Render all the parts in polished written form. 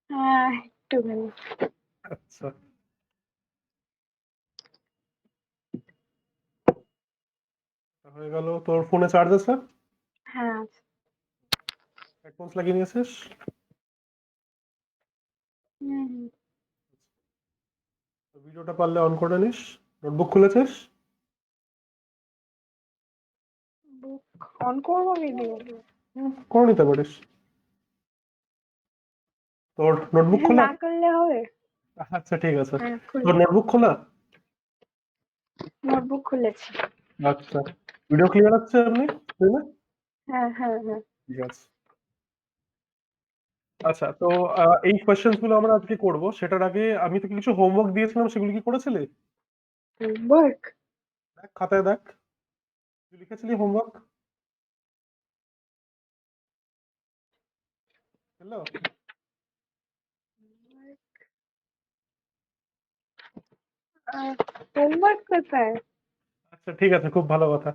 একটুখানি। আচ্ছা, হয়ে গেল। তোর ফোনে চার্জ আছে? হ্যাঁ আছে। হেডফোনস লাগিয়ে নিয়েছিস? হুম। ভিডিওটা পারলে অন করে নিস। নোটবুক খুলেছিস? বুক অন করবো ভিডিও? করে নিতে পারিস। তোর নোটবুক খোলা? না করলে হবে? আচ্ছা ঠিক আছে। হ্যাঁ তোর খুলে, নোটবুক খোলা? নোটবুক খুলেছি। আচ্ছা, ভিডিও ক্লিয়ার আসছে আপনি? তাই না? হ্যাঁ হ্যাঁ হ্যাঁ। ঠিক আছে। আচ্ছা, তো এই কোয়েশ্চেন্স গুলো আমরা আজকে করব। সেটার আগে আমি তোকে কিছু হোমওয়ার্ক দিয়েছিলাম, সেগুলো কি করেছিলি? হোমওয়ার্ক? দেখ খাতায় দেখ, তুই লিখেছিলি হোমওয়ার্ক? হ্যালো? হোমওয়ার্ক কোথায়? আচ্ছা ঠিক আছে, খুব ভালো কথা।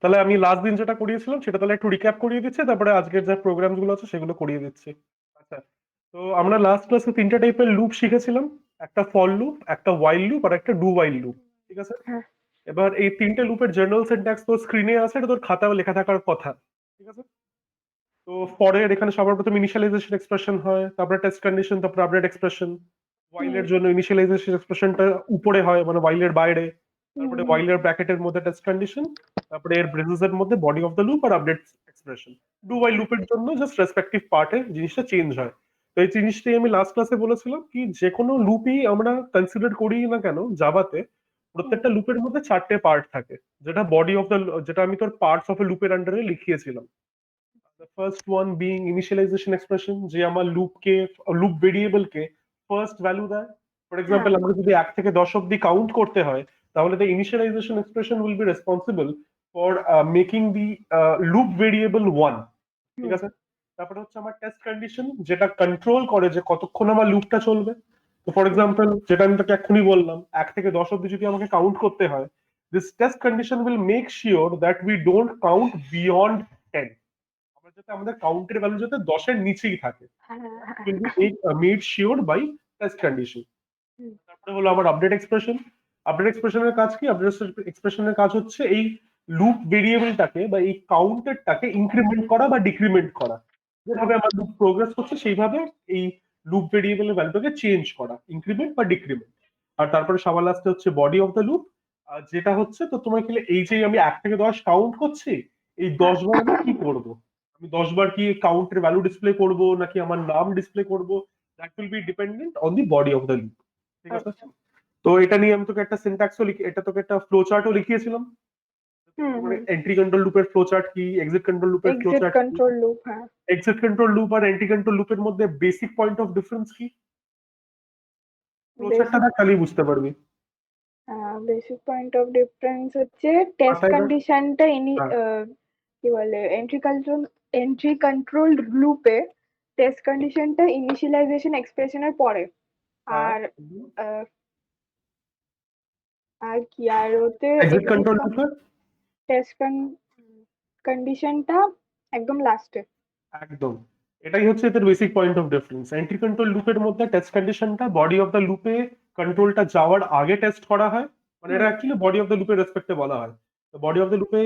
তাহলে আমি লাস্ট দিন যেটা করিয়েছিলাম সেটা তাহলে একটু রিক্যাপ করিয়ে দিচ্ছি, তারপরে আজকের যে প্রোগ্রাম গুলো আছে সেগুলো করিয়ে দিচ্ছি। আচ্ছা, তো আমরা লাস্ট ক্লাসে তিনটা টাইপের লুপ শিখেছিলাম। একটা ফর লুপ, একটা ওয়াইল লুপ, আর একটা ডু ওয়াইল লুপ। ঠিক আছে? হ্যাঁ। এবার এই তিনটে লুপের জেনারেল সিনট্যাক্স তোর স্ক্রিনে আছে, এটা তোর খাতাও লেখা থাকার কথা। ঠিক আছে? তো ফরের এখানে সবার প্রথমে ইনিশিয়ালাইজেশন এক্সপ্রেশন হয়, তারপরে টেস্ট কন্ডিশন, তারপরে আপডেট এক্সপ্রেশন। হুম ওয়াইলের জন্য ইনিশিয়ালাইজেশন এক্সপ্রেশনটা উপরে হয়, মানে ওয়াইলের বাইরে। হুম তারপরে হুম। ওয়াইলের ব্র্যাকেটের মধ্যে টেস্ট কন্ডিশন। তারপরে এর ব্রেসেসের মধ্যে বডি অফ দ্য লুপ আর আপডেট এক্সপ্রেশন। ডু ওয়াইল লুপের জন্য জাস্ট রেসপেক্টিভ পার্টে জিনিসটা চেঞ্জ হয়। তো এই জিনিসটাই আমি লাস্ট ক্লাসে বলেছিলাম কি যে কোনো লুপই আমরা কনসিডার করি না কেন জাভাতে, হুম। প্রত্যেকটা লুপের মধ্যে চারটে পার্ট থাকে। যেটা বডি অফ দ্য, যেটা আমি তোর পার্টস অফ এ লুপের আন্ডারে লিখিয়েছিলাম। The first one being initialization expression, যে আমার লুপ ভেরিয়েবল কে ফার্স্ট ভ্যালু দেয়। ফর হ্যাঁ এক্সাম্পল, আমরা যদি 1 থেকে 10 অব্দি কাউন্ট করতে হয়, তাহলে the initialization expression will be responsible for making the loop variable 1. ঠিক হুম আছে? তারপরে হচ্ছে আমার টেস্ট কন্ডিশন, যেটা কন্ট্রোল করে যে কতক্ষণ আমার লুপটা চলবে। তো ফর হুম এক্সাম্পল, যেটা আমি তোকে এক্ষুনি বললাম, 1 থেকে 10 অব্দি যদি আমাকে কাউন্ট করতে হয়, this test condition will make sure that we don't count beyond 10. আমরা যাতে আমাদের কাউন্টের ভ্যালু যাতে 10-এর নিচেই থাকে। হ্যাঁ হ্যাঁ। will be made sure by test condition. হুম তারপরে হলো আমার আপডেট এক্সপ্রেশন। আপডেট এক্সপ্রেশনের কাজ কি? আপডেট এক্সপ্রেশনের কাজ হচ্ছে এই লুপ ভেরিয়েবলটাকে বা এই কাউন্টারটাকে ইনক্রিমেন্ট করা বা ডিক্রিমেন্ট করা। যেভাবে আমার লুপ প্রোগ্রেস করছে সেইভাবে এই লুপ ভেরিয়েবলের ভ্যালুটাকে চেঞ্জ করা, ইনক্রিমেন্ট বা ডিক্রিমেন্ট। আর তারপরে সবার লাস্টে হচ্ছে বডি অফ দ্য লুপ, যেটা হচ্ছে তো তোমাকে এই যে আমি 1 থেকে 10 কাউন্ট করছি, এই হ্যাঁ। 10 বার আমি কি করব? আমি 10 বার কি কাউন্টের ভ্যালু ডিসপ্লে করব নাকি আমার নাম ডিসপ্লে করব? That will be dependent on the body of the loop. ঠিক আছে? আচ্ছা। তো এটা নিয়ে আমি তোকে একটা সিনট্যাক্সও লিখে, এটা তোকে একটা ফ্লো চার্টও লিখিয়েছিলাম। হুম হুম। এন্ট্রি কন্ট্রোল লুপের ফ্লো চার্ট কি, এক্সিট কন্ট্রোল লুপের ফ্লো এক্সিট চার্ট কি, কন্ট্রোল লুপ, হ্যাঁ। এক্সিট কন্ট্রোল লুপ আর এন্ট্রি কন্ট্রোল লুপের মধ্যে বেসিক পয়েন্ট অফ ডিফারেন্স কি, ফ্লো চার্টটা বেসিক, দেখ তাহলেই বুঝতে পারবি। বেসিক পয়েন্ট অফ ডিফারেন্স হচ্ছে টেস্ট মাথায় দেখ। কন্ডিশনটা হ্যাঁ, কি বলে, এন্ট্রি কন্ট্রোল লুপে টেস্ট কন্ডিশনটা ইনিশিয়ালাইজেশন এক্সপ্রেশনের পরে। হ্যাঁ, আর আহ, আর কি, আর ওতে এক্সিট এক্সিট কন্ট্রোল লুপে টেস্ট কন্ডিশনটা একদম লাস্টে। একদম এটাই হচ্ছে এদের basic point of difference. Entry control লুপের মধ্যে টেস্ট কন্ডিশনটা বডি অফ দ্য লুপে কন্ট্রোলটা যাওয়ার আগে টেস্ট করা হয়, মানে এটা হুম অ্যাকচুয়ালি বডি অফ দ্য লুপের রেসপেক্টে বলা হয়। তো বডি অফ দ্য লুপে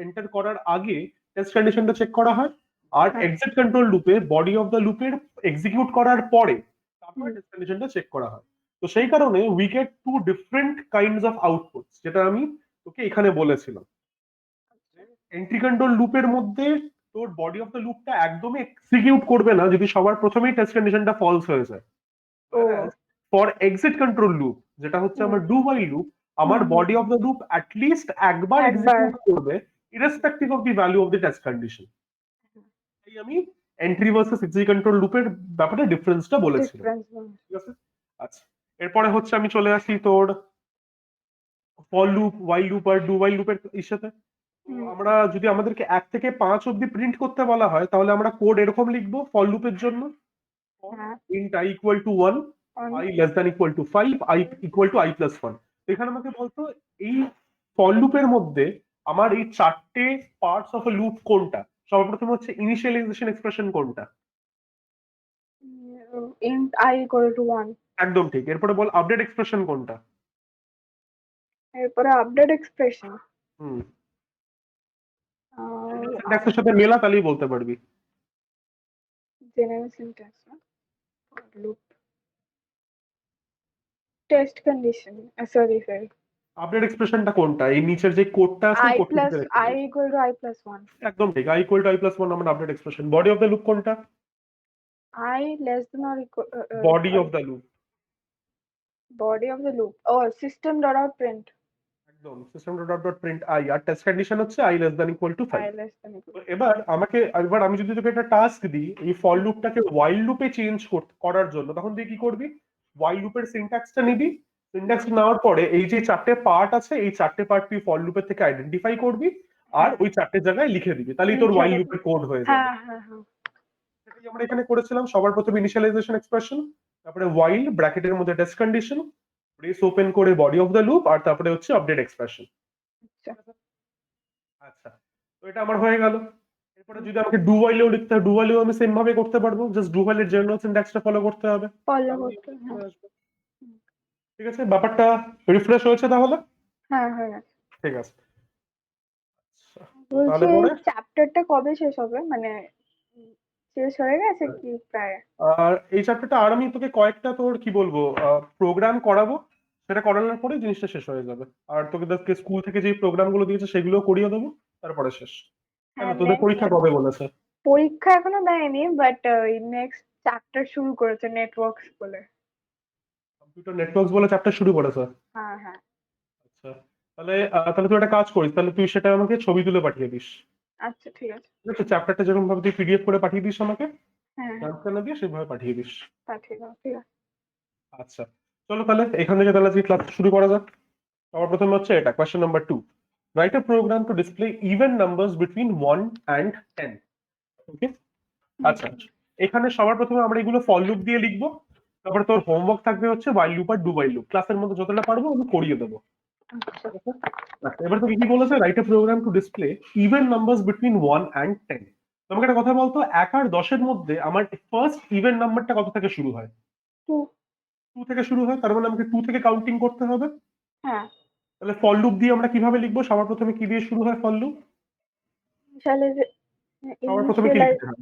এন্টার করার আগে টেস্ট কন্ডিশনটা চেক করা হয়। আর হ্যাঁ। এক্সিট কন্ট্রোল লুপে বডি অফ দ্য লুপের এক্সিকিউট করার পরে তারপরে হুম টেস্ট কন্ডিশনটা চেক করা হয়। তো সেই কারণে we get two different kinds of outputs, যেটা আমি তোকে এখানে বলেছিলাম। এন্ট্রি কন্ট্রোল লুপের মধ্যে তোর বডি অফ দ্য লুপটা একদমই এক্সিকিউট করবে না যদি সবার প্রথমেই টেস্ট কন্ডিশনটা ফলস হয়ে যায়। ও। ফর এক্সিট কন্ট্রোল লুপ, যেটা হচ্ছে হুম আমার ডু বাই লুপ, আমার hmm hmm. Body of the loop at least একবার একবার। এক্সিকিউট করবে irrespective of the value of the test condition. তাই আমি এন্ট্রি ভার্সেস এক্সিট কন্ট্রোল লুপের ব্যাপারে ডিফারেন্সটা বলেছিলাম। ডিফারেন্স। ঠিক আছে? আচ্ছা, এরপরে হচ্ছে আমি চলে আসি তোর ফর লুপ, ওয়াইল লুপ আর ডু ওয়াইল লুপের সাথে। তো হুম। আমরা যদি আমাদেরকে 1 থেকে 5 অব্দি প্রিন্ট করতে বলা হয়, তাহলে আমরা কোড এরকম লিখবো ফর লুপের জন্য: হ্যাঁ। int I equal to 1, on. I less than equal to 5, I equal to I plus 1। এখানে আমাকে বলতো এই ফর লুপের মধ্যে আমার এই চারটে পার্টস অফ এ লুপ কোনটা। সর্বপ্রথম হচ্ছে ইনিশিয়ালাইজেশন এক্সপ্রেশন কোনটা। int I equal to 1. একদম ঠিক। এরপরে বল আপডেট এক্সপ্রেশন কোনটা? এরপরে আপডেট এক্সপ্রেশন হুম, সিনট্যাক্সের সাথে মেলা তাহলেই বলতে পারবি। জেনারেল সিনট্যাক্স না loop test condition sorry update এক্সপ্রেশনটা কোনটা? এই নিচের যে কোডটা আছে এই I কোডটা plus থেকে রেখে I দিবি। equal to I plus 1. একদম ঠিক, i equal to i plus 1 আমার update expression. Body of the loop কোনটা? I less than or equal body of sorry the loop. body of the loop oh system dot out print একদম system dot dot print I, আর test condition হচ্ছে i less than equal to 5। I less than equal তো to এবার আমি যদি তোকে একটা task দিই এই ফর লুপটাকে ওয়াইল লুপে চেঞ্জ করার জন্য, তখন তুই কি করবি? ওয়াইল লুপের সিনট্যাক্সটা নিবি, সিনট্যাক্স নেওয়ার পরে এই যে চারটে পার্ট আছে এই চারটে পার্ট তুই ফর লুপের থেকে আইডেন্টিফাই করবি আর হ্যাঁ ওই চারটে জায়গায় লিখে দিবি, তাহলেই তোর লিখে ওয়াইল দেবো লুপের কোড হয়ে যাবে। হ্যাঁ হ্যাঁ হ্যাঁ সেটাই আমরা এখানে করেছিলাম। সবার প্রথমে ইনিশিয়ালাইজেশন এক্সপ্রেশন, তারপরে ওয়াইল ব্র্যাকেটের মধ্যে টেস্ট কন্ডিশন, ব্রেস ওপেন করে বডি অফ দ্য লুপ, আর তারপরে হচ্ছে আপডেট এক্সপ্রেশন। আচ্ছা আচ্ছা, তো এটা আমার হয়ে গেল। এরপরে যদি আমাকে ডু ওয়াইলেও লিখতে হয়, ডু ওয়াইলেও আমি সেম ভাবে করতে পারবো, জাস্ট ডু ওয়াইলের জেনারেল সিনট্যাক্সটা ফলো করতে হবে। ফলো তাহলেই করতে হয়ে হ্যাঁ আসবে। ঠিক আছে, ব্যাপারটা রিফ্রেশ হয়েছে তাহলে? হ্যাঁ হয়ে গেছে ঠিক আছে। আচ্ছা, তো বলছি তাহলে পরে চ্যাপ্টারটা কবে শেষ হবে মানে শেষ হয়ে গেছে কি প্রায় আর এই চ্যাপ্টারটা আর আমি তোকে কয়েকটা তোর কি বলবো প্রোগ্রাম করাবো, সেটা করানোর পরে জিনিসটা শেষ হয়ে যাবে। আর তোকে স্কুল থেকে যে প্রোগ্রাম গুলো দিয়েছে সেগুলো করিয়ে দেবো, তারপরে শেষ। কেন, হ্যাঁ তোদের নেক্সট পরীক্ষা কবে বলেছে? পরীক্ষা এখনো দেয়নি বাট নেক্সট চ্যাপ্টার শুরু করেছে নেটওয়ার্কস বলে কম্পিউটার নেটওয়ার্কস বলে চ্যাপ্টার শুরু করেছে? হ্যাঁ হ্যাঁ আচ্ছা, তাহলে তুই একটা কাজ করিস, তাহলে তুই সেটা আমাকে ছবি তুলে পাঠিয়ে দিস। আচ্ছা ঠিক আছে ঠিক আছে, চ্যাপ্টারটা যেরকম ভাবে তুই পিডিএফ করে পাঠিয়ে দিস আমাকে, হ্যাঁ হ্যাঁ না দিয়ে সেভাবে পাঠিয়ে দিস। পাঠিয়ে দাও ঠিক আছে আচ্ছা, চলো তাহলে এখান থেকে তাহলে ক্লাস শুরু করা যাক। সবার প্রথমে হচ্ছে এটা question number 2, write a program to display even numbers between 1 and 10। Okay, hmm, আচ্ছা, এখানে সবার প্রথমে আমরা এগুলো ফর লুপ দিয়ে লিখবো, তারপরে তোর হোমওয়ার্ক থাকবে হচ্ছে while লুপ আর ডু while লুপ, ক্লাসের মধ্যে যতটা পারবো আমি করিয়ে দেবো। আচ্ছা ঠিক আছে? আচ্ছা, এবার তোকে কি বলেছে? Write a program to display even numbers between 1 and 10। তোমাকে একটা কথা বলতো, 1 আর 10 এর মধ্যে আমার ফার্স্ট ইভেন নাম্বারটা কত থেকে শুরু হয়? টু 2 থেকে শুরু হয়, তার মানে আমাকে 2 থেকে কাউন্টিং করতে হবে। হ্যাঁ তাহলে ফর লুপ দিয়ে আমরা কিভাবে লিখবো? সবার প্রথমে কি দিয়ে শুরু হয় ফর লুপ? সবার প্রথমে কি ইনিশিয়ালাইজ লিখতে হয়?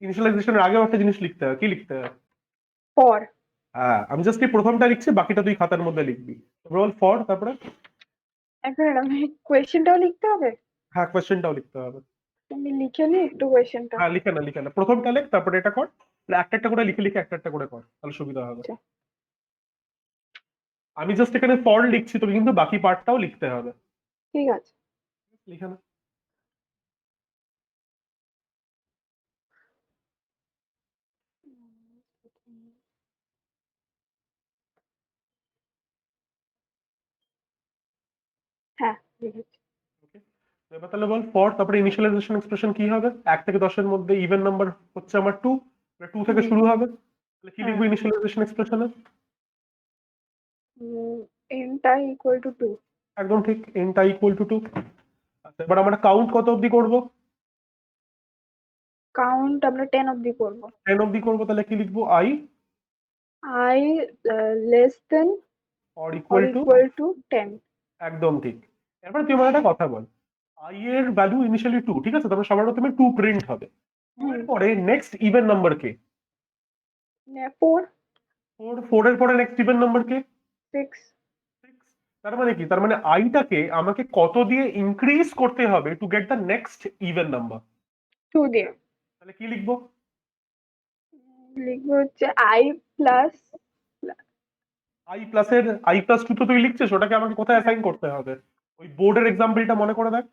ইনিশিয়ালাইজেশনের আগেও একটা জিনিস লিখতে হয়, কি লিখতে হয়? ফর হ্যাঁ, আমি জাস্ট এই প্রথমটা লিখছি, বাকিটা তুই খাতার মধ্যে লিখবি। বল ফর, তারপরে এক মিনিট আমি কোয়েশ্চেনটাও লিখতে হবে হ্যাঁ কোয়েশ্চেনটাও লিখতে হবে। তুমি লিখে নি একটু কোয়েশ্চেনটা হ্যাঁ, লিখে না, প্রথমটা লেখ, তারপরে এটা কর। তাহলে একটা একটা করে লিখে লিখে একটা একটা করে কর, তাহলে সুবিধা হবে। আচ্ছা আমি জাস্ট এখানে ফর লিখছি, তোকে কিন্তু বাকি পার্টটাও লিখতে হবে। ঠিক আছে লিখে না। হ্যাঁ লিখেছি ওকে, এবার তাহলে বল ফর, তারপরে ইনিশিয়ালাইজেশন এক্সপ্রেশন কি হবে? 1 থেকে 10 এর মধ্যে ইভেন নাম্বার হচ্ছে আমার 2, 2 থেকে হুম শুরু হবে। তাহলে কি হ্যাঁ লিখবো ইনিশিয়ালাইজেশন এক্সপ্রেশনে? int I equal to 2 একদম ঠিক, int i equal to 2। আচ্ছা, এবার আমরা কাউন্ট কত অবধি করব? কাউন্ট আমরা 10 অবধি করব 10 অবধি করবো, তাহলে কি লিখবো? i I less than or or equal to। equal to 10 একদম ঠিক। এবার তুই আমার একটা কথা বল, i এর ভ্যালু ইনিশিয়ালি 2, ঠিক আছে, তারপরে সবার প্রথমে 2 প্রিন্ট হবে। 2 হুম এর পরে নেক্সট ইভেন নাম্বার কে? 4 4 এর পরে নেক্সট ইভেন নাম্বার কে? 6 6। তার মানে কি? তার মানে আইটাকে আমাকে কত দিয়ে ইনক্রিজ করতে হবে to get the next even number? 2 দিয়ে তাহলে কি লিখবো? লিখবো হচ্ছে I প্লাস i+2 তো তুই লিখছিস, ওটাকে আমাকে কোথায় অ্যাসাইন করতে হবে? ওই বোর্ডের এক্সাম্পলটা মনে করে দেখ।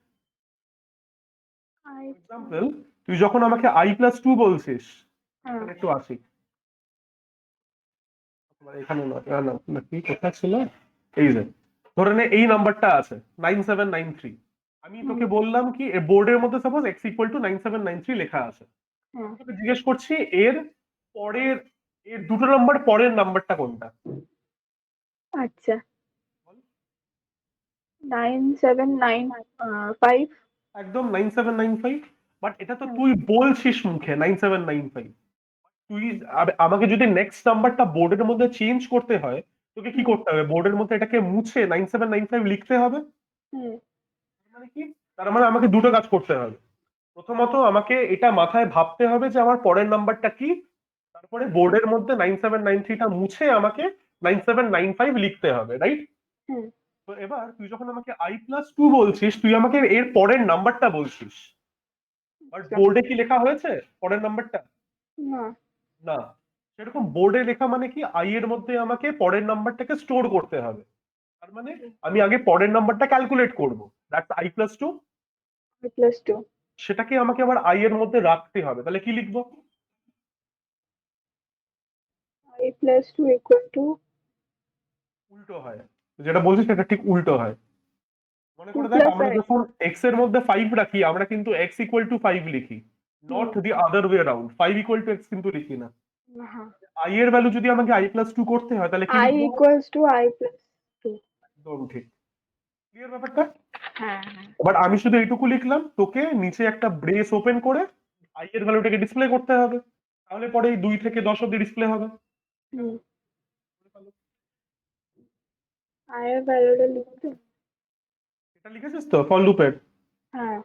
I এক্সাম্পল, তুই যখন আমাকে i+2 বলছিস, হ্যাঁ এখানে একটু আসি, এখানে নয়, না, কি কোথায় ছিল? এই যে, ধরে নে এই নাম্বারটা আছে 9793। আমি হুম তোকে বললাম কি বোর্ডের মধ্যে সাপোজ x ইকুয়াল টু 9793 লেখা আছে, হ্যাঁ আমি তোকে জিজ্ঞেস করছি এর পরের, এর দুটো নাম্বার পরের নাম্বারটা কোনটা? আচ্ছা 9795 একদম 9795। বাট এটা তো হুম তুই বলছিস মুখে 9795, তুই আমাকে যদি নেক্সট নাম্বারটা বোর্ডের মধ্যে চেঞ্জ করতে হয়, তোকে কি হুম করতে হবে? বোর্ডের মধ্যে এটাকে মুছে 9795 লিখতে হবে। হুম মানে কি? তার মানে আমাকে দুটো কাজ করতে হবে। প্রথমত আমাকে এটা মাথায় ভাবতে হবে যে আমার পরের নাম্বারটা কি, তারপরে বোর্ডের মধ্যে 9793টা মুছে আমাকে 9795 লিখতে হবে, রাইট? হুম তো এবার তুই যখন আমাকে i+2 বলছিস, তুই আমাকে এর পরের নাম্বারটা বলছিস, বাট আচ্ছা, বোর্ডে কি লেখা হয়েছে পরের নাম্বারটা? না না। সেরকম বোর্ডে লেখা মানে কি, আই এর মধ্যে আমাকে পরের নাম্বারটাকে স্টোর করতে হবে। তার মানে আমি আগে পরের নাম্বারটা ক্যালকুলেট করব, দ্যাটস i+2। i+2 সেটাকে আমাকে আবার আই এর মধ্যে রাখতে হবে, তাহলে কি লিখবো? i+2 equal to উল্টো হয়। যেটা বলছিস সেটা ঠিক উল্টো হয়। মনে 2 করে দেখ, plus আমরা i। যখন এক্স এর মধ্যে 5 রাখি, আমরা কিন্তু x=5 লিখি, hmm not the other way around. 5=x কিন্তু লিখি না। হ্যাঁ, আই এর ভ্যালু যদি আমাকে i+2 করতে হয়, তাহলে কি i লিখবো? equals to i+2। একদম ঠিক। ক্লিয়ার ব্যাপারটা? হ্যাঁ হ্যাঁ বাট আমি শুধু এইটুকু লিখলাম, তোকে নিচে একটা ব্রেস ওপেন করে আই এর ভ্যালুটাকে ডিসপ্লে করতে হবে, তাহলে পরে এই 2 থেকে 10 অব্দি ডিসপ্লে হবে। ঠিক হুম আছে? i এর ভ্যালুটা লিখতে। এটা লিখেছিস তো ফর লুপের? হ্যাঁ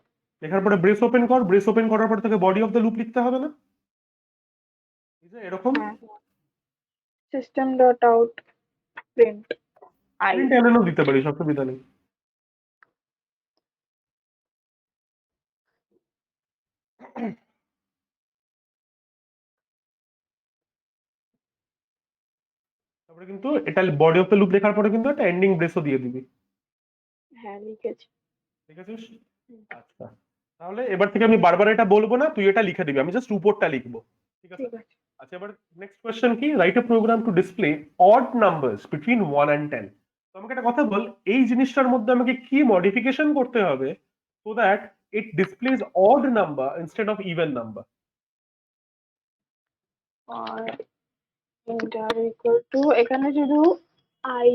লেখার পরে ব্রেস ওপেন কর, ব্রেস ওপেন করার পর তোকে বডি অফ দ্য লুপ লিখতে হবে না? এই যে এরকম হ্যাঁ system dot out print i। Print এলএনও দিতে পারিস, অসুবিধা নেই। তারপরে কিন্তু এটা বডি অফ দ্য লুপ লেখার পরে কিন্তু একটা এন্ডিং ব্রেসও দিয়ে দিবি। হ্যাঁ লিখেছি। ঠিক আছে? হুম, আচ্ছা, তাহলে এবার থেকে আমি বারবার এটা বলবো না, তুই এটা লিখে দিবি, আমি জাস্ট উপরটা লিখবো। ঠিক আছে? ঠিক আছে। আচ্ছা, এবার নেক্সট কোয়েশ্চেন কি, write a program to display odd numbers between 1 and 10। তো আমাকে একটা কথা বল, এই জিনিসটার মধ্যে আমাকে কি মডিফিকেশন করতে হবে so that it displays odd number instead of even number? আর ইন্টার ইকুয়াল টু এখানে শুধু i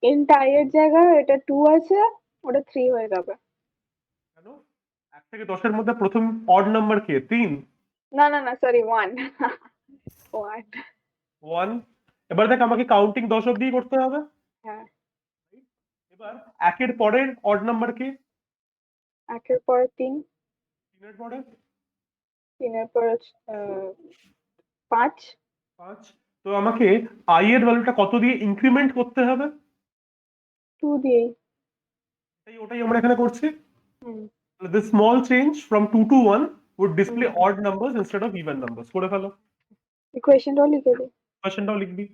ইন্ট i এর জায়গায় এটা 2 আছে, ওটা 3 হয়ে যাবে। কেন? 1 থেকে 10-এর মধ্যে প্রথম অড নাম্বার কে? 3। না না না সরি 1 1। 1। এবার দেখ, আমাকে কাউন্টিং 10 অব্দি করতে হবে। হ্যাঁ এবার একের পরের অড নাম্বার কে? একের পরে 3, 3-এর পরে 3 এর পরে 5। 5। তো আমাকে আই এর ভ্যালুটা কত দিয়ে ইনক্রিমেন্ট করতে হবে? 2 দিয়েই। ওটাই আমরা এখানে করছি। হুম The small change from 2 to 1 would hmm display odd numbers instead of even numbers. করে ফেলো। ইকুয়েশনটাও লিখে দিই। কোয়েশ্চেনটাও লিখবি।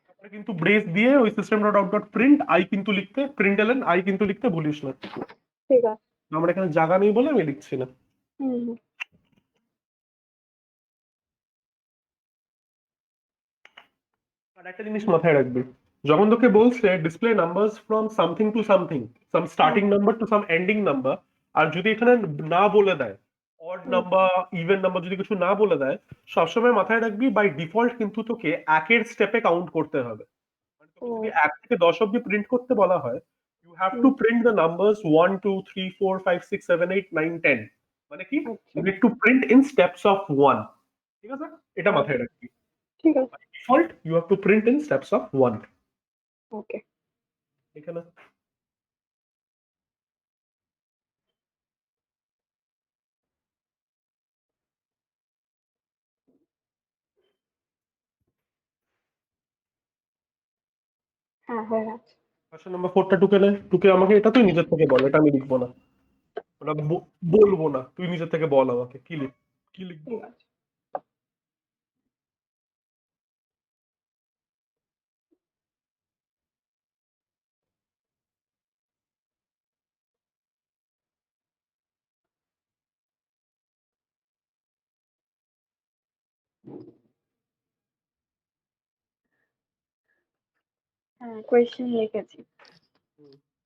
তারপরে কিন্তু ব্রেস দিয়ে ওই system dot out dot print I কিন্তু লিখতে, প্রিন্ট এলেন আই কিন্তু লিখতে ভুলিস না। ঠিক আছে। আমার এখানে জায়গা নেই বলে আমি লিখছি না। হুম হুম আর একটা জিনিস মাথায় রাখবি, যখন তোকে বলছে display numbers from something to something, some hmm starting number to some ending number, আর যদি এখানে না বলে দেয় odd hmm number even number, যদি কিছু না বলে দেয়, সবসময় মাথায় রাখবি বাই ডিফল্ট কিন্তু তোকে একের স্টেপে কাউন্ট করতে হবে। মানে তোকে যদি ও 1 থেকে 10 অব্দি প্রিন্ট করতে বলা হয়, you have to hmm print the numbers 1 2 3 4 5 6 7 8 9 10। মানে কি, আচ্ছা you need to print in steps of 1। ঠিক আছে? এটা মাথায় আচ্ছা রাখবি। ঠিক আছে। By default you have to print in steps of 1। ওকে। এখানে হ্যাঁ হয়ে গেছে। কোশ্চেন নাম্বার 4টা টুকে নে। টুকে আমাকে এটা তুই নিজের থেকে বল, এটা আমি লিখবো না, ওটা বলবো না, তুই নিজের থেকে বল আমাকে কি লিখবো। ঠিক আছে। হ্যাঁ কোয়েশ্চেন লিখেছি।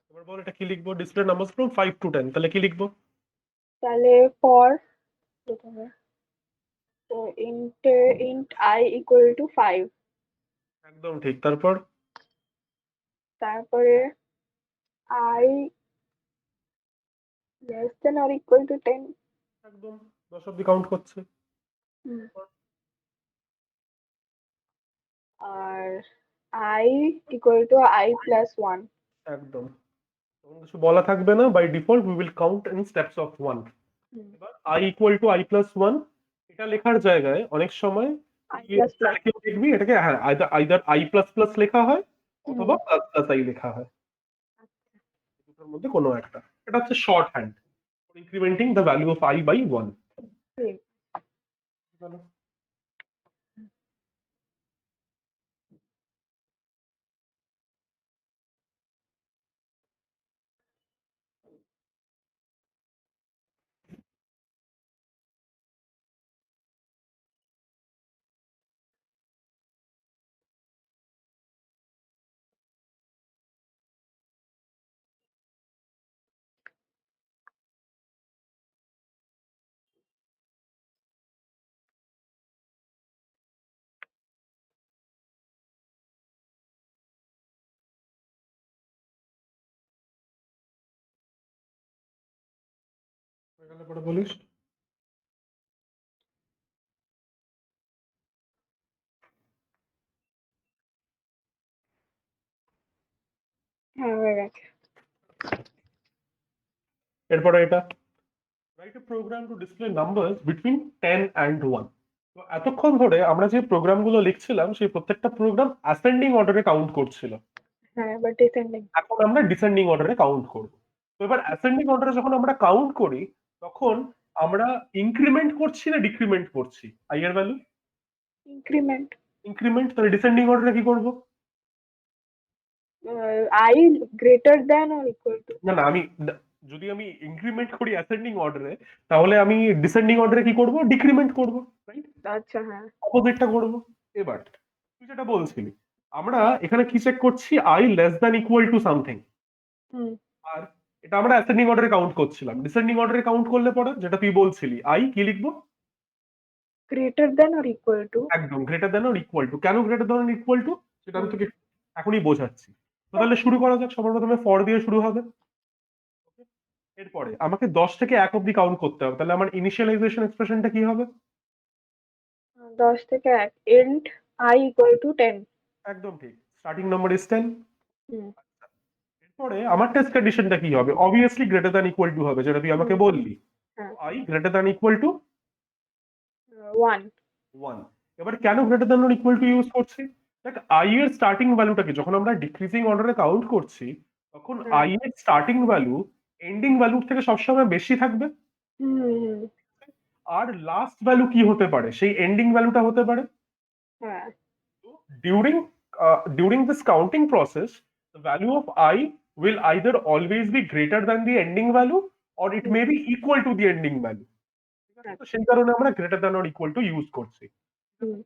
এবার বল এটা কি লিখবো, ডিসপ্লে নাম্বারস ফ্রম 5 to 10, তাহলে কি লিখবো? তাহলে ফর প্রথমে তো ইন্ট i ইকুয়াল টু 5, একদম ঠিক। তারপর তারপরে i less than or equal to 10. একদম 10 অব্দি কাউন্ট করছে। হুম। আর I equal to I plus 1. একদম তখন কিছু বলা থাকবে না, by default we will count in steps of 1। Hmm. এবার I equal to I plus 1 এটা লেখার জায়গায় অনেক সময় I plus plus. কেউ দেখবি এটাকে, হ্যাঁ, আইদার আই প্লাস প্লাস লেখা হয় হুম। অথবা প্লাস প্লাস আই লেখা হয়, দুটোর মধ্যে কোনো একটা। এটা হচ্ছে shorthand incrementing the value of I by 1। ঠিক। পরে বলিস। হ্যাঁ, হয়ে গেছে। এরপরে এটা write a program to display numbers between 10 and 1। তো এতক্ষণ ধরে আমরা যে প্রোগ্রামগুলো লিখছিলাম সেই প্রত্যেকটা প্রোগ্রাম অ্যাসেন্ডিং অর্ডারে কাউন্ট করছিল, হ্যাঁ, বাট ডিসেন্ডিং। এখন আমরা ডিসেন্ডিং অর্ডারে কাউন্ট করব। তো এবার অ্যাসেন্ডিং অর্ডারে যখন আমরা কাউন্ট করি তখন আমরা ইনক্রিমেন্ট করছি না ডিক্রিমেন্ট করছি আই এর ভ্যালু? ইনক্রিমেন্ট। ইনক্রিমেন্ট। তাহলে ডিসেন্ডিং অর্ডারে কি করব? I greater than or equal to. না না, যদি আমি ইনক্রিমেন্ট করি অ্যাসেন্ডিং অর্ডারে তাহলে আমি ডিসেন্ডিং অর্ডারে কি করব? ডিক্রিমেন্ট করব, রাইট? আচ্ছা, হ্যাঁ। অপোজিটটা করব। এবার তুই যেটা বলছিলি, আমরা এখানে কি চেক করছি? I less than equal to something. হুম। আর এটা আমরা অ্যাসেন্ডিং অর্ডারে কাউন্ট করছিলাম। ডিসেন্ডিং অর্ডারে কাউন্ট করলে পরে যেটা তুই বলছিলি, আই কি লিখবো? Greater than or equal to. একদম greater than or equal to. কেন greater than or equal to সেটা আমি হুম। তোকে এখনই বোঝাচ্ছি। তো তাহলে শুরু করা যাক। সবার প্রথমে ফর দিয়ে শুরু হবে। এরপরে আমাকে 10 থেকে 1 অব্দি কাউন্ট করতে হবে, তাহলে আমার ইনিশিয়ালাইজেশন এক্সপ্রেশনটা কি হবে? 10 থেকে 1 int I equal to 10. একদম ঠিক, স্টার্টিং নাম্বার ইজ 10। হুম। এরপরে আমার টেস্ট কন্ডিশনটা কি হবে? Obviously greater than equal two হবে, যেটা তুই আমাকে হুম। বললি। হ্যাঁ। I greater than equal two 1. 1। এবার কেন greater than or equal to use করছি? দেখ, আই এর স্টার্টিং ভ্যালুটাকে যখন আমরা ডিক্রিজিং অর্ডারে কাউন্ট করছি তখন হ্যাঁ। আই এর স্টার্টিং ভ্যালু এন্ডিং ভ্যালুর থেকে সবসময় বেশি থাকবে। হুম, হুম। আর লাস্ট ভ্যালু কি হতে পারে? সেই এন্ডিং ভ্যালুটা হতে পারে। হ্যাঁ। During this counting process, the value of I will either always be greater than the ending value or it hmm. may be equal to the ending value। তো আচ্ছা। সেই কারণে আমরা greater than or equal to use করছি। Hmm.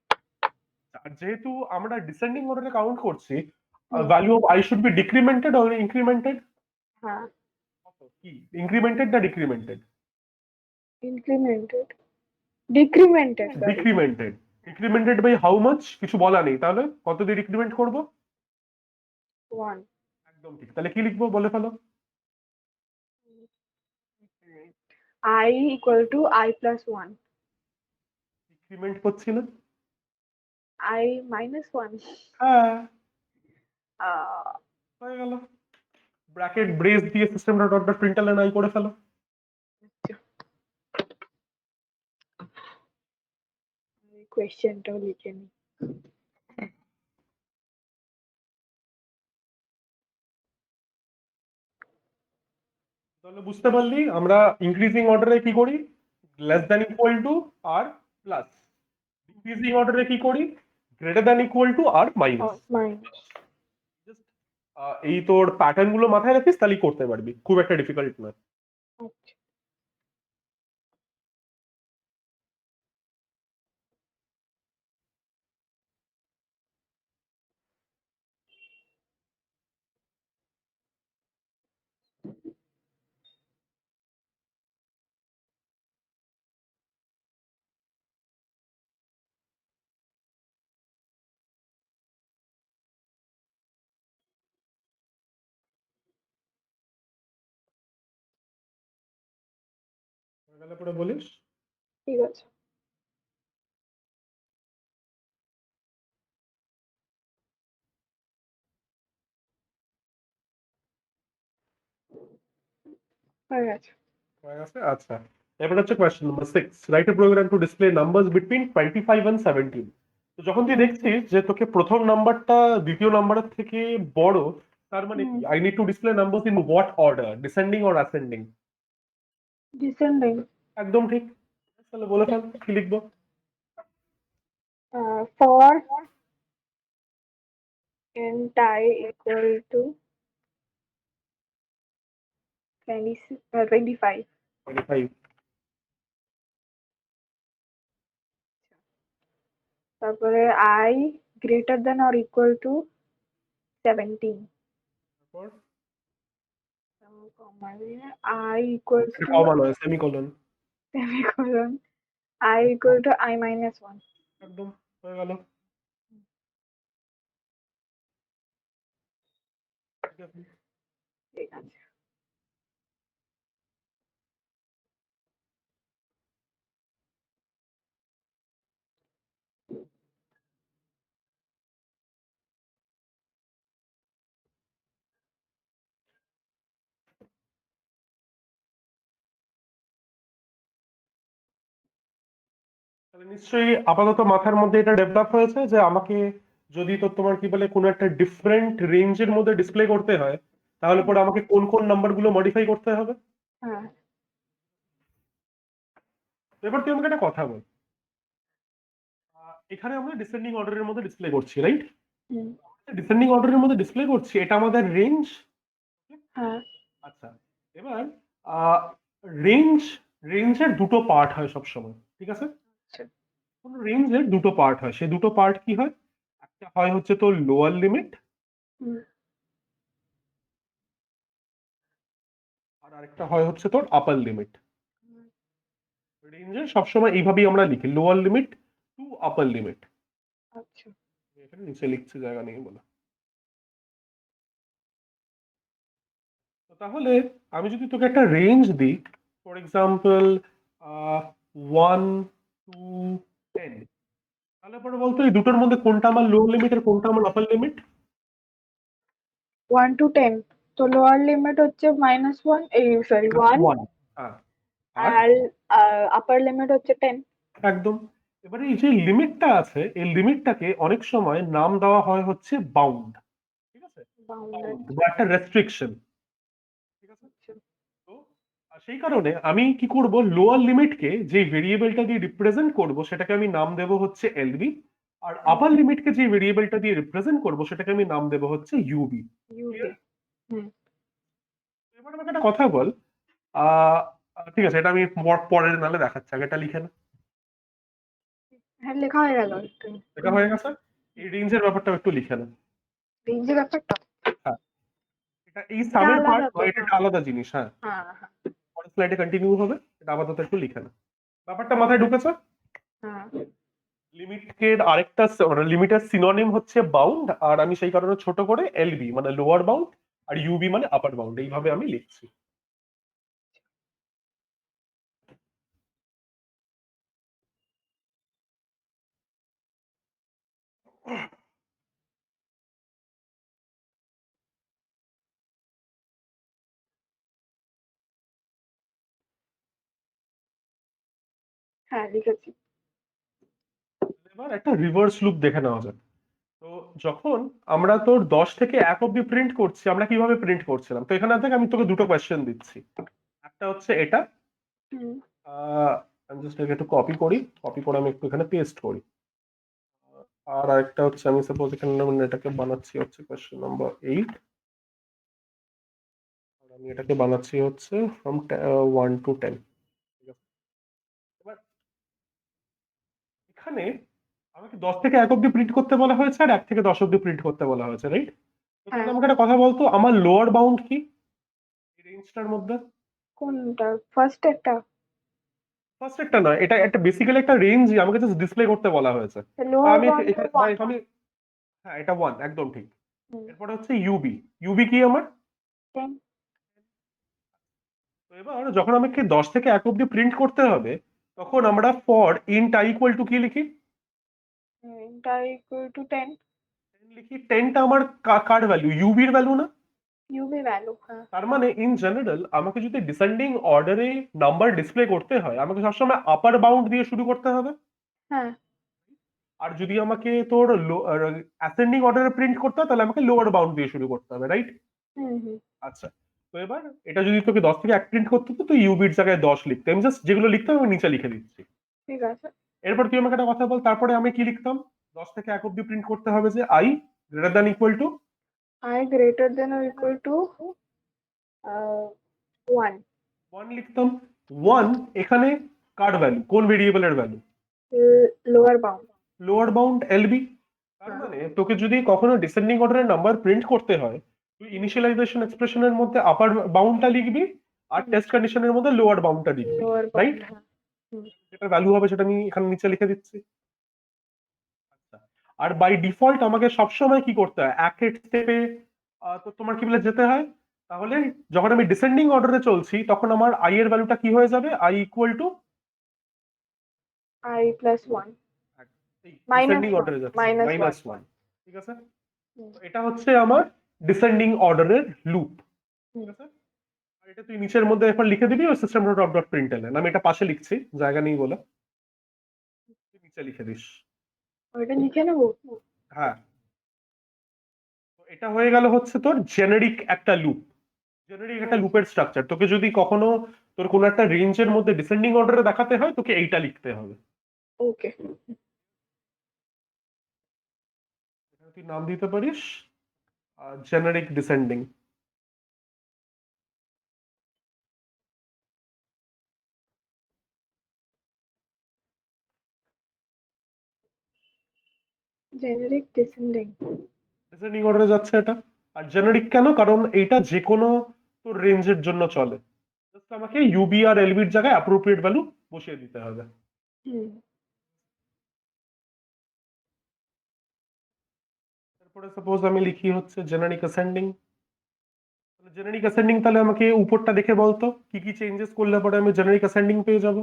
আর যেহেতু আমরা descending অর্ডারে কাউন্ট করছি, hmm. Value of I should be decremented or incremented? হ্যাঁ। কি ইনক্রিমেন্টেড না decremented? Incremented. Decremented, sorry. Decremented. Decremented by how much কিছু বলা নেই, তাহলে কত দিয়ে ডিক্রিমেন্ট করব? 1. একদম ঠিক। তাহলে কি লিখবো বলে ফেলো। I equal to I plus 1. Decrement করছি না? I minus 1. হ্যাঁ, Uh, হয়ে গেল। ব্র্যাকেট ব্রেস দিয়ে সিস্টেম ডট ডট প্রিন্টএলএন আই করে ফেলো। questionটাও লিখে নি। তাহলে বুঝতে পারলি আমরা ইনক্রিজিং অর্ডারে কি করি? লেস দ্যান ইকুয়াল টু আর প্লাস। ডিক্রিজিং অর্ডারে কি করি? গ্রেটার দ্যান ইকুয়াল টু আর মাইনাস। মাইনাস। জাস্ট এই তোর প্যাটার্ন গুলো মাথায় রাখিস, তাহলেই করতে পারবি, খুব একটা ডিফিকাল্ট নয়। আচ্ছা। গেলে পরে বলিস। ঠিক আছে। হয়ে গেছে। হয়ে গেছে, আচ্ছা। এবার হচ্ছে question number 6, write a program to display numbers between 25 and 17। তো যখন তুই হুম দেখছিস যে তোকে প্রথম নাম্বারটা দ্বিতীয় নাম্বারের থেকে বড়, তার মানে কি hmm I need to display numbers in what order, descending or ascending? Descending. একদম ঠিক। তাহলে বলে ফেল কি লিখবো। For int I equal to 25, 25। তারপরে I greater than or equal to 17, তারপর comma দিয়ে I equals এটা to কমা নয়, semicolon. semicolon I equal to I minus 1। একদম হয়ে গেল। ঠিক আছে। ঠিক আছে। তাহলে নিশ্চয়ই আপাতত মাথার মধ্যে এটা ডেভেলপ হয়েছে যে আমাকে যদি তো তোমার কি বলে কোনো একটা ডিফারেন্ট রেঞ্জের মধ্যে ডিসপ্লে করতে হয়, তাহলে পরে আমাকে কোন কোন নাম্বারগুলো মডিফাই করতে হবে। হ্যাঁ। তো এবার তুই আমাকে একটা কথা বল, এখানে আমরা ডিসেন্ডিং অর্ডারের মধ্যে ডিসপ্লে করছি, রাইট? হুম। ডিসেন্ডিং অর্ডারের মধ্যে ডিসপ্লে করছি, এটা আমাদের রেঞ্জ। হ্যাঁ। আচ্ছা, এবার রেঞ্জ, রেঞ্জের দুটো পার্ট হয় সব সময়, ঠিক আছে? আচ্ছা। কোন রেঞ্জের দুটো পার্ট হয়, সেই দুটো পার্ট কি হয়? একটা হয় হচ্ছে তোর লোয়ার লিমিট, হুম। আর আরেকটা হয় হচ্ছে তোর আপার লিমিট। রেঞ্জের সবসময় এইভাবেই আমরা লিখি, lower limit to upper limit. আচ্ছা। এখানে নিচে লিখছি জায়গা নেই বলে। তো তাহলে আমি যদি তোকে একটা রেঞ্জ দিই, ফর এক্সাম্পল 1 to 10, তাহলে পরে বলতো এই দুটোর মধ্যে কোনটা আমার লোয়ার লিমিট আর কোনটা আমার আপার লিমিট? 1 to 10, তো লোয়ার লিমিট হচ্ছে -1, এই সরি 1, 1। হ্যাঁ। আর আর আপার লিমিট হচ্ছে 10। একদম। এবারে এই যে লিমিটটা আছে, এই লিমিটটাকে অনেক সময় নাম দেওয়া হয় হচ্ছে বাউন্ড, ঠিক আছে? বাউন্ডেড। বাউন্ড বা একটা রেস্ট্রিকশন, ঠিক আছে? আচ্ছা। তো সেই কারণে আমি কি করব, লোয়ার লিমিটকে যে ভেরিয়েবলটা দিয়ে রিপ্রেজেন্ট করব সেটাকে আমি নাম দেব হচ্ছে এলবি, আর আপার লিমিটকে যে ভেরিয়েবলটা দিয়ে রিপ্রেজেন্ট করব সেটাকে আমি নাম দেব হচ্ছে ইউবি। ইউবি। হুম। এবার আমাকে একটা কথা বল, আহ ঠিক আছে, এটা আমি পরের নালে দেখাচ্ছি, আগে এটা লিখে না। হ্যাঁ, লেখা হয়ে গেল একটু। এটা হয়ে গেছে। এই রেঞ্জের ব্যাপারটা একটু লিখে না। রেঞ্জের ব্যাপারটা হ্যাঁ, এটা এই এটা সামের পার্ট আলাদা তো। নয়, এটা হ্যাঁ একটা আলাদা জিনিস। হ্যাঁ, হ্যাঁ হ্যাঁ। পরের স্লাইডে কন্টিনিউ হবে, এটা আপাতত একটু লিখে না। ব্যাপারটা মাথায় ঢুকেছে? হ্যাঁ। লিমিটকে আরেকটা মানে লিমিটের সিনোনিম হচ্ছে বাউন্ড, আর আমি সেই কারণে ছোট করে এলবি মানে লোয়ার বাউন্ড আর ইউবি মানে আপার বাউন্ড এইভাবে আমি লিখছি। হ্যাঁ লিখেছি। এবার একটা রিভার্স লুপ দেখে নেওয়া যাক। তো যখন আমরা তোর 10 থেকে 1 অব্দি প্রিন্ট করছি, আমরা কিভাবে প্রিন্ট করছিলাম? তো এখানে থেকে আমি তোকে দুটো কোয়েশ্চেন দিচ্ছি। একটা হচ্ছে এটা, হুম। আমি জাস্ট একটু কপি করি, কপি করে আমি একটু এখানে পেস্ট করি। আর আরেকটা হচ্ছে আমি সাপোজ এখানে আমি এটাকে বানাচ্ছি হচ্ছে কোয়েশ্চেন নাম্বার 8, আর আমি এটাকে বানাচ্ছি হচ্ছে ফ্রম 1 to 10। ঠিক আছে, এবার এখানে আমাকে 10 থেকে 1 অব্দি প্রিন্ট করতে বলা হয়েছে আর 1 থেকে 10 অব্দি প্রিন্ট করতে বলা হয়েছে, রাইট? তো তাহলে হ্যাঁ। আমাকে একটা কথা বলতো, আমার লোয়ার বাউন্ড কি এই রেঞ্জটার মধ্যে? কোনটা? ফার্স্ট একটা? ফার্স্ট একটা নয়, এটা একটা বেসিক্যালি একটা রেঞ্জ আমাকে জাস্ট ডিসপ্লে করতে বলা হয়েছে। বা লোয়ার আমি বাউন্ড তো এখানে বা 1। এখানে, হ্যাঁ এটা 1 একদম ঠিক। হুম। এরপরে হচ্ছে ইউবি, ইউবি কি আমার? 10। তো তো এবার যখন আমাকে 10 থেকে 1 অব্দি প্রিন্ট করতে হবে, তখন আমরা for int i equal two কি লিখি? int I equal to 10 লিখি 10টা আমার কার ভ্যালু? ইউবির ভ্যালু না? UV value, হ্যাঁ তার মানে ইন জেনারেল আমাকে যদি ডিসেন্ডিং অর্ডারে নাম্বার ডিসপ্লে করতে হয়, আমাকে সবসময় আপার বাউন্ড দিয়ে শুরু করতে হবে। হ্যাঁ আর যদি আমাকে তোর অ্যাসেন্ডিং অর্ডারে প্রিন্ট করতে হয়, তাহলে আমাকে লোয়ার বাউন্ড দিয়ে শুরু করতে হবে, রাইট? হুম। আচ্ছা, তো এবার এটা যদি তোকে 10 থেকে 1 প্রিন্ট করতে হতো, তুই ইউবির জায়গায় 10 লিখতে, আমি জাস্ট যেগুলো লিখতাম আমি নিচে লিখে দিচ্ছি। ঠিক আছে। এরপর তুই আমাকে একটা কথা বল, তারপরে আমি কি লিখতাম? 10 থেকে 1 অব্দি প্রিন্ট করতে হবে যে i greater than equal two I greater than or equal to 1 1 লিখতাম। 1 এখানে কার ভ্যালু, কোন ভেরিয়েবলের value? lower bound। Lower bound LB. তার হ্যাঁ মানে তোকে যদি কখনো ডিসেন্ডিং অর্ডারের নাম্বার প্রিন্ট করতে হয়, তুই ইনিশিয়ালাইজেশন এক্সপ্রেশনের মধ্যে আপার বাউন্ডটা লিখবি, আর টেস্ট কন্ডিশনের মধ্যে লোয়ার বাউন্ডটা লিখবি, lower রাইট? bound, হ্যাঁ হুম। যেটা ভ্যালু হবে সেটা আমি এখানে নিচে লিখে দিচ্ছি। আচ্ছা, আর বাই ডিফল্ট আমাকে সবসময় কি করতে হয়, এক এক স্টেপে তো তোমার কি বলে যেতে হয়। তাহলে যখন আমি ডিসেন্ডিং অর্ডারে চলছি, তখন আমার আই এর ভ্যালুটা কি হয়ে যাবে? I equal two I plus 1 minus descending 1 অর্ডারে যাচ্ছে minus 1 -1। ঠিক আছে, হুম তো এটা হচ্ছে আমার ডিসেন্ডিং অর্ডারের লুপ। ঠিক হুম। আছে, আর এটা তুই নিচের মধ্যে এখন লিখে দিবি ওই সিস্টেম ডট ডট প্রিন্টএলএন, আমি এটা পাশে লিখছি, জায়গা নেই বলে, তুই নিচে লিখে দিস। ওইটা লিখে নেবো। হ্যাঁ, তো এটা হয়ে গেল হচ্ছে তোর জেনারিক একটা লুপ। জেনারিক একটা আচ্ছা লুপের স্ট্রাকচার। তোকে যদি কখনো তোর কোনো একটা রেঞ্জের মধ্যে ডিসেন্ডিং অর্ডারে দেখাতে হয়, তোকে এইটা লিখতে হবে। ওকে। এখানে তুই নাম দিতে পারিস generic descending. Generic descending. Descending অর্ডারে যাচ্ছে এটা। আর জেনারিক কেন? কারণ এইটা যে কোনো তোর রেঞ্জের জন্য চলে। জাস্ট আমাকে ইউবি আর এলবির জায়গায় অ্যাপ্রোপ্রিয়েট ভ্যালু বসিয়ে দিতে হবে। হুম তারপরে সাপোজ আমি লিখি হচ্ছে জেনারিক অ্যাসেন্ডিং। জেনারিক অ্যাসেন্ডিং তাহলে আমাকে উপরটা দেখে বলতো কি কি চেঞ্জেস করলে পরে আমি জেনারিক অ্যাসেন্ডিং পেয়ে যাব।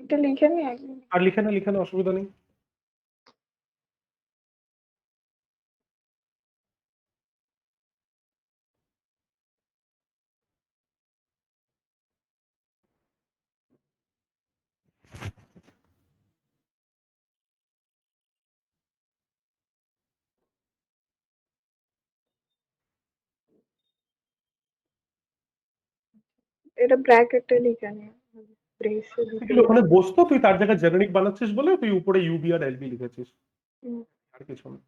এটা লিখে নি একদম। আর লিখে না, অসুবিধা নেই। এটা ব্র্যাকেটে লিখে নি, ব্রেসে বেসিক্যালি ভিতরে। ওখানে বসতো, তুই তার জায়গায় জেনারিক বানাচ্ছিস বলে তুই উপরে ইউবি আর এলবি লিখেছিস, হুম। আর কিছু না।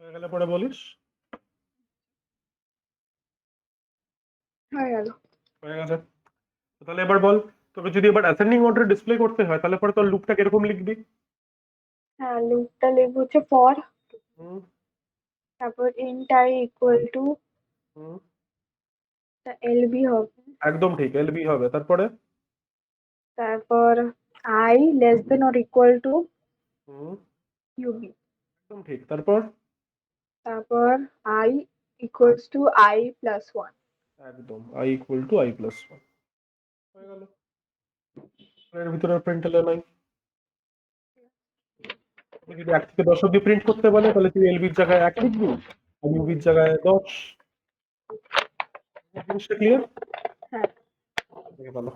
হয়ে গেলে পরে বলিস। হয়ে গেল। হয়ে গেছে, তো তাহলে এবার বল, তোকে যদি এবার অ্যাসেন্ডিং অর্ডার ডিসপ্লে করতে হয়, তাহলে পরে তোর লুপটা কিরকম লিখবি? হ্যাঁ লুপটা লিখবো হচ্ছে ফর, হুম তারপর int I equal to hmm LB হবে, একদম ঠিক, এলবি হবে। তারপরে তারপর I less than or equal to hmm UB, একদম ঠিক। তারপর তারপর I equals to I plus 1। একদম I equal to I plus one. হয়ে গেল, এর ভিতরে প্রিন্ট নাই। তুই যদি 1 থেকে 10 অব্দি প্রিন্ট করতে বলে, তাহলে তুই এলবির জায়গায় 1 লিখবি, আর ইউবির জায়গায় 10। জিনিসটা ক্লিয়ার? হ্যাঁ। ভালো।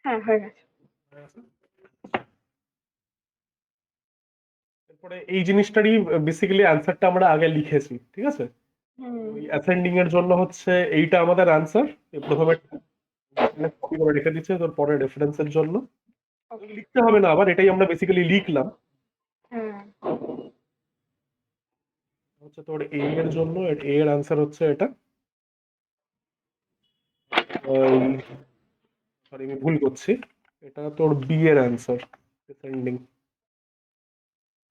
হ্যাঁ হয়ে গেছে। এরপরে এই জিনিসটারই বেসিক্যালি অ্যান্সারটা আমরা আগে লিখেছি, ঠিক আছে? হুম ওই অ্যাসেন্ডিং এর জন্য হচ্ছে এইটা আমাদের অ্যান্সার। প্রথমে কপি করে রেখে দিচ্ছে তোর পরে রেফারেন্সের জন্য। ওকে। লিখতে হবে না আবার, এটাই আমরা বেসিক্যালি লিখলাম। হুম হচ্ছে তোর এ এর জন্য এ এর অ্যান্সার হচ্ছে এটা। সরি আমি ভুল করছি, এটা তোর বি এর অ্যান্সার, ডিসেন্ডিং।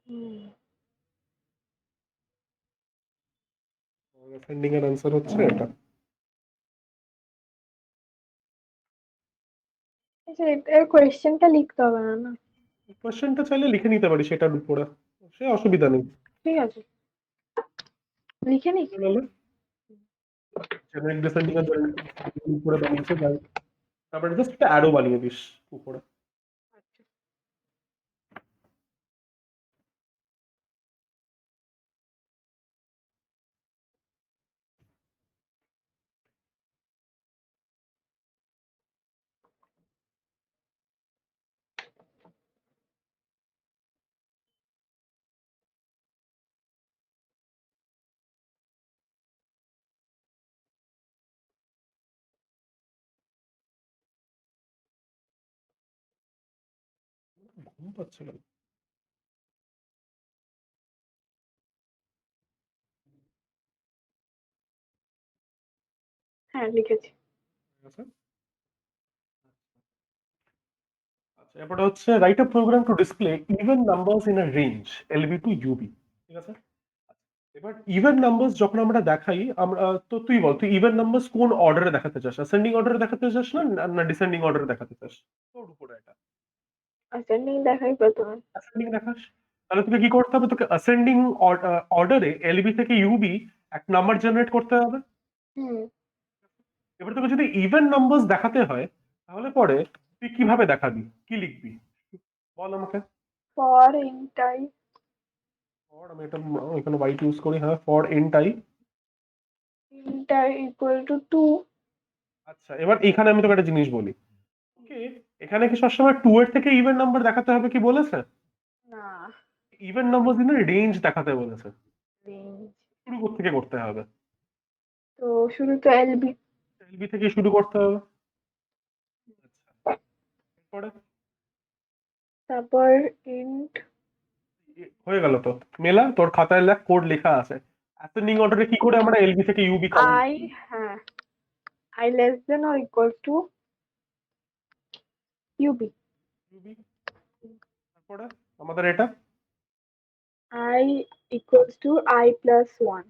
হুম। ডিসেন্ডিং এর অ্যান্সার হচ্ছে এটা। আচ্ছা এর কোয়েশ্চেনটা লিখতে হবে না না? কোশ্চেনটা চাইলে লিখে নিতে পারি সেটার উপরে, সে অসুবিধা নেই। ঠিক আছে, লিখে নি। জেনারিক ডিসেন্ডিং এর জন্য উপরে বানিয়েছে, তারপরে জাস্ট একটা অ্যারো বানিয়ে দিস উপরে। আচ্ছা। ঘুম পাচ্ছে না। হ্যাঁ লিখেছি। ঠিক আছে। আচ্ছা, এরপরে হচ্ছে write a program to display even numbers in a range LB to UB. ঠিক আছে। এবার ইভেন নাম্বারস যখন আমরা দেখাই, আমরা তো তুই বল, তুই ইভেন নাম্বারস কোন অর্ডারে দেখাতে চাস? অ্যাসেন্ডিং অর্ডারে দেখাতে চাস না না ডিসেন্ডিং অর্ডারে দেখাতে চাস? তোর উপরে এটা। অ্যাসেন্ডিং দেখাই প্রথমে। অ্যাসেন্ডিং দেখাস, তাহলে তোকে কি করতে হবে? তোকে অ্যাসেন্ডিং অর্ডারে এলবি থেকে ইউবি এক নাম্বার জেনারেট করতে হবে। হুম। এবার তোকে যদি ইভেন নাম্বারস দেখাতে হয়, তাহলে পরে তুই কিভাবে দেখাবি, কি লিখবি বল আমাকে। ফর ইনটাই ফর, আমি এটা এখানে হোয়াইট ইউজ করি, হ্যাঁ, for int i. Int i equal to 2। আচ্ছা, এবার এখানে আমি তোকে একটা জিনিস বলি, ওকে? এখানে কি সবসময় টু এর থেকে ইভেন নাম্বার দেখাতে হবে কি বলেছে? না, ইভেন নাম্বার দিনে রেঞ্জ দেখাতে বলেছে। রেঞ্জ। শুরু থেকে করতে হবে, তো শুরু তো এলবি। এলবি থেকে শুরু করতে হবে। আচ্ছা, এরপরে তারপর ইন্ট হয়ে গেল তো। মেলা, তোর খাতায় লেখ, কোড লেখা আছে। অ্যাসেন্ডিং অর্ডারে কি করে আমরা এলবি থেকে ইউবি কাউন্ট আই, হ্যাঁ, I less than or equal to UB. UB. তারপরে আমাদের এটা I equals to I plus 1।